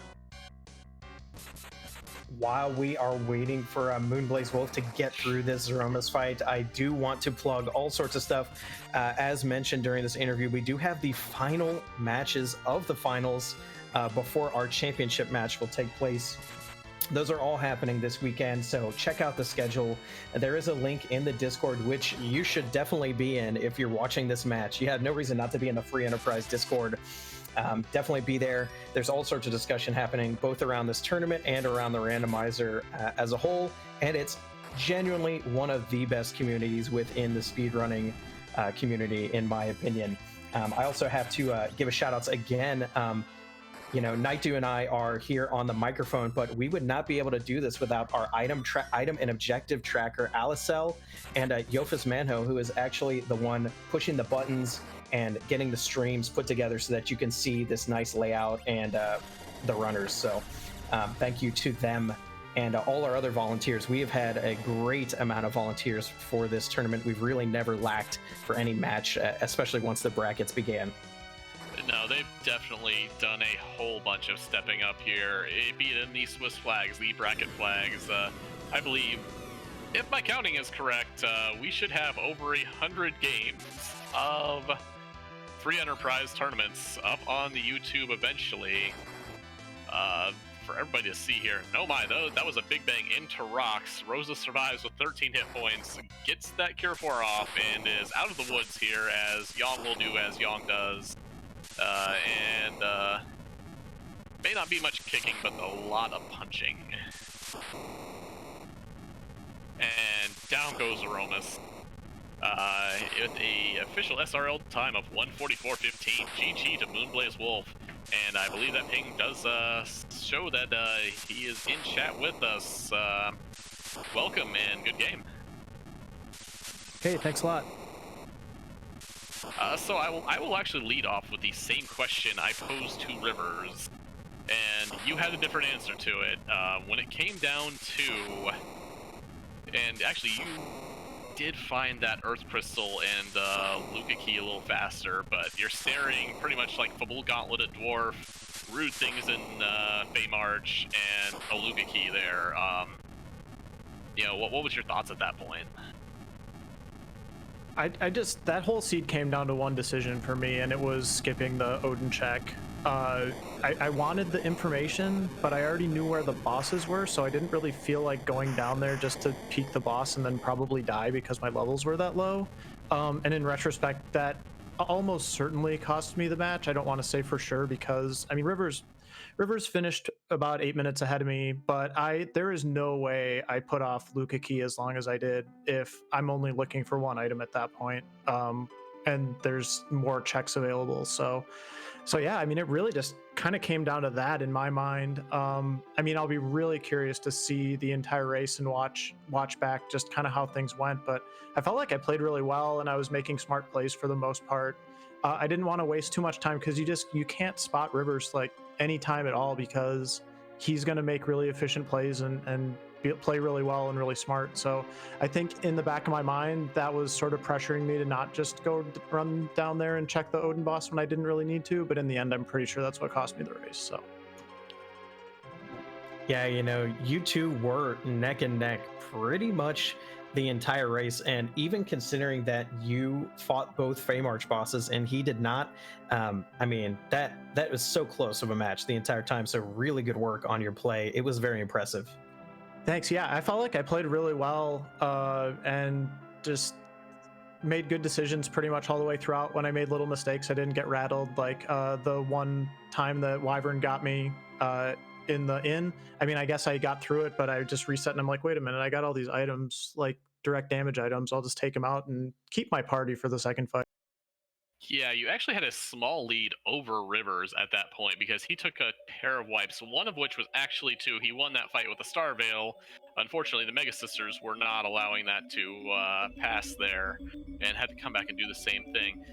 While we are waiting for moonblazewolf to get through this Zeromus fight, I do want to plug all sorts of stuff. As mentioned during this interview, we do have the final matches of the finals before our championship match will take place. Those are all happening this weekend, so check out the schedule. There is a link in the Discord, which you should definitely be in if you're watching this match. You have no reason not to be in the Free Enterprise Discord. Definitely be there. There's all sorts of discussion happening both around this tournament and around the randomizer as a whole, and it's genuinely one of the best communities within the speedrunning community, in my opinion. I also have to give a shout outs again. You know, Nightdew and I are here on the microphone, but we would not be able to do this without our item and objective tracker, Alicel, and Yofus Manho, who is actually the one pushing the buttons and getting the streams put together so that you can see this nice layout and the runners. So thank you to them and all our other volunteers. We have had a great amount of volunteers for this tournament. We've really never lacked for any match, especially once the brackets began. No, they've definitely done a whole bunch of stepping up here, be it in the Swiss flags, the bracket flags. I believe, if my counting is correct, we should have over 100 games of Free Enterprise tournaments up on the YouTube eventually for everybody to see here. No my, though, that was a Big Bang into rocks. Rosa survives with 13 hit points, gets that Cure 4 off, and is out of the woods here as Yong will do as Yong does. And may not be much kicking, but a lot of punching. And down goes Zeromus. With a official SRL time of 1:44.15, GG to moonblazewolf. And I believe that ping does show that he is in chat with us. Welcome and good game. Hey, thanks a lot. So I will actually lead off with the same question I posed to Rivers, and you had a different answer to it. When it came down to, and actually you did find that Earth Crystal and Luca Key a little faster, but you're staring pretty much like Fabul Gauntlet at Dwarf, Rude Things in Fey March, and a Luca Key there. You know, what was your thoughts at that point? I just, that whole seed came down to one decision for me, and it was skipping the Odin check. I wanted the information, but I already knew where the bosses were, so I didn't really feel like going down there just to peek the boss and then probably die because my levels were that low. And in retrospect, that almost certainly cost me the match. I don't want to say for sure because, I mean, Rivers finished about 8 minutes ahead of me, but there is no way I put off Luca Key as long as I did if I'm only looking for one item at that point. And there's more checks available. So yeah, I mean, it really just kind of came down to that in my mind. I mean, I'll be really curious to see the entire race and watch back just kind of how things went, but I felt like I played really well and I was making smart plays for the most part. I didn't want to waste too much time because you can't spot Rivers like any time at all because he's going to make really efficient plays and play really well and really smart. So I think in the back of my mind, that was sort of pressuring me to not just go run down there and check the Odin boss when I didn't really need to. But in the end, I'm pretty sure that's what cost me the race. So yeah, you know, you two were neck and neck pretty much the entire race, and even considering that you fought both Fey March bosses and he did not, I mean, that was so close of a match the entire time. So really good work on your play. It was very impressive. Thanks. Yeah, I felt like I played really well and just made good decisions pretty much all the way throughout. When I made little mistakes, I didn't get rattled. Like the one time that Wyvern got me in the inn, I mean, I guess I got through it, but I just reset and I'm like, wait a minute, I got all these items, like direct damage items. I'll just take them out and keep my party for the second fight. Yeah, you actually had a small lead over Rivers at that point because he took a pair of wipes, one of which was actually two. He won that fight with the Star Veil. Unfortunately, the Mega Sisters were not allowing that to pass there and had to come back and do the same thing.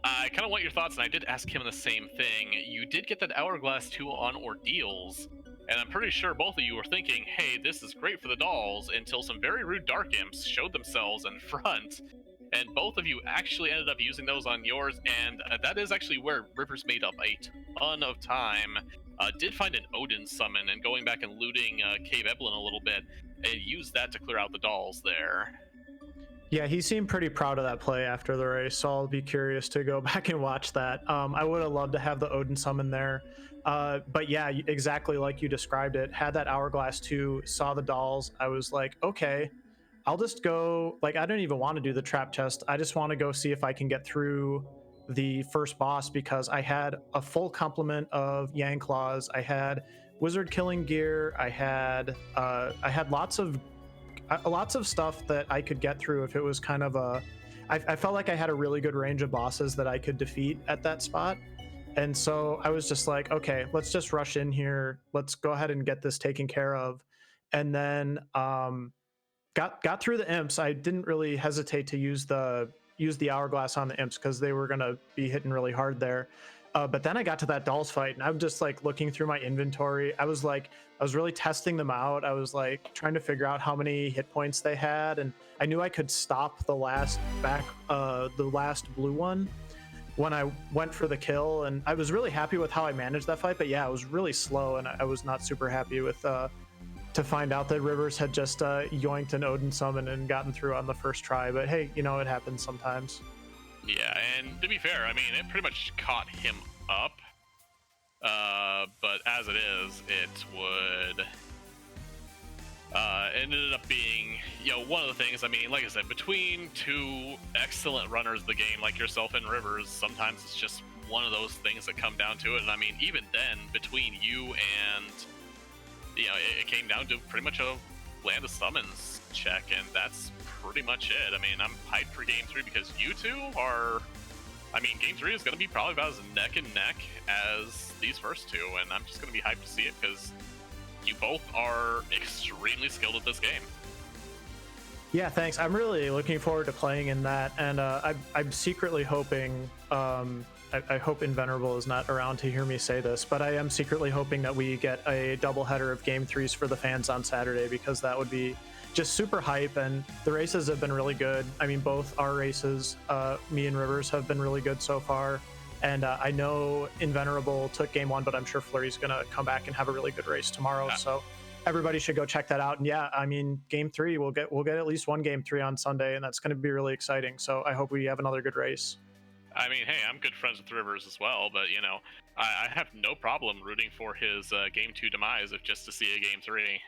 I kind of want your thoughts, and I did ask him the same thing. You did get that Hourglass 2 on Ordeals, and I'm pretty sure both of you were thinking, hey, this is great for the dolls, until some very rude Dark Imps showed themselves in front. And both of you actually ended up using those on yours, and that is actually where Rivers made up a ton of time. Did find an Odin summon, and going back and looting Cave Evelyn a little bit, and used that to clear out the dolls there. Yeah, he seemed pretty proud of that play after the race, so I'll be curious to go back and watch that. I would have loved to have the Odin summon there. But yeah, exactly like you described it. Had that Hourglass 2, saw the dolls, I was like, okay, I'll just go, like, I don't even want to do the trap chest. I just want to go see if I can get through the first boss, because I had a full complement of Yang Claws. I had wizard killing gear. I had lots of stuff that I could get through if it was kind of I felt like I had a really good range of bosses that I could defeat at that spot. And so I was just like, okay, let's just rush in here. Let's go ahead and get this taken care of. And then, got through the imps. I didn't really hesitate to use the Hourglass on the imps because they were gonna be hitting really hard there. But then I got to that dolls fight, and I'm just like looking through my inventory. I was really testing them out. I was like trying to figure out how many hit points they had, and I knew I could stop the last blue one when I went for the kill, and I was really happy with how I managed that fight. But yeah, it was really slow, and I was not super happy with to find out that Rivers had just yoinked an Odin summon and gotten through on the first try. But hey, you know, it happens sometimes. Yeah, and to be fair, I mean, it pretty much caught him up. But as it is, it would... ended up being, you know, one of the things, I mean, like I said, between two excellent runners of the game like yourself and Rivers, sometimes it's just one of those things that come down to it. And I mean, even then, between you and... you know, it came down to pretty much a land of summons check, and that's pretty much it. I mean, I'm hyped for Game 3 because you two are... I mean, Game 3 is going to be probably about as neck and neck as these first two, and I'm just going to be hyped to see it because you both are extremely skilled at this game. Yeah, thanks. I'm really looking forward to playing in that, and I'm secretly hoping... I hope Invenerable is not around to hear me say this, but I am secretly hoping that we get a doubleheader of Game 3s for the fans on Saturday, because that would be just super hype, and the races have been really good. I mean, both our races, me and Rivers, have been really good so far, and I know Invenerable took Game 1, but I'm sure Flurry's going to come back and have a really good race tomorrow, so everybody should go check that out. And yeah, I mean, Game 3, we'll get at least one Game 3 on Sunday, and that's going to be really exciting, so I hope we have another good race. I mean, hey, I'm good friends with Rivers as well, but, you know, I have no problem rooting for his Game 2 demise if just to see a Game 3.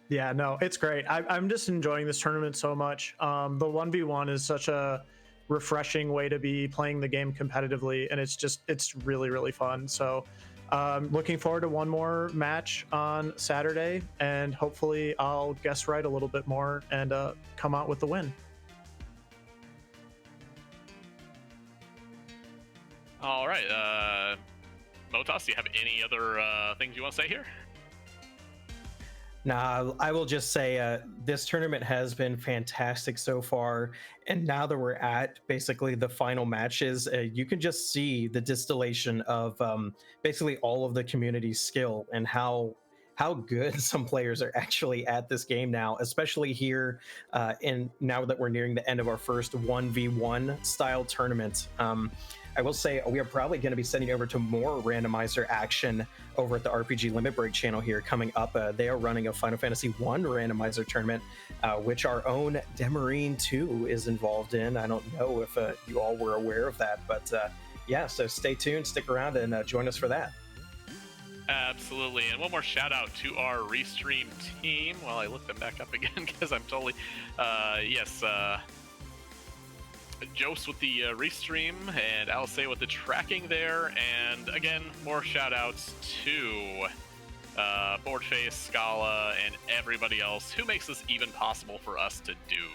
Yeah, no, it's great. I'm just enjoying this tournament so much. The 1v1 is such a refreshing way to be playing the game competitively, and it's really, really fun. So looking forward to one more match on Saturday, and hopefully I'll guess right a little bit more and come out with the win. All right, Motas, do you have any other things you want to say here? Nah, I will just say this tournament has been fantastic so far, and now that we're at basically the final matches, you can just see the distillation of basically all of the community's skill and how good some players are actually at this game now, especially here in now that we're nearing the end of our first 1v1 style tournament. I will say we are probably going to be sending over to more randomizer action over at the RPG Limit Break channel here coming up. They are running a Final Fantasy 1 randomizer tournament, which our own Demarine 2 is involved in. I don't know if you all were aware of that, but yeah, so stay tuned, stick around, and join us for that. Absolutely. And one more shout out to our restream team. Well, I looked them back up again because I'm totally, yes, Jose with the restream and Alice with the tracking there. And again, more shout outs to Boardface, Scala, and everybody else who makes this even possible for us to do.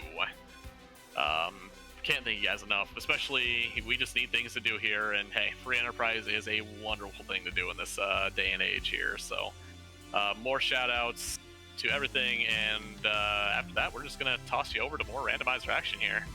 Can't thank you guys enough, especially we just need things to do here, and hey, free enterprise is a wonderful thing to do in this day and age here. So more shout outs to everything, and after that we're just gonna toss you over to more randomized action here.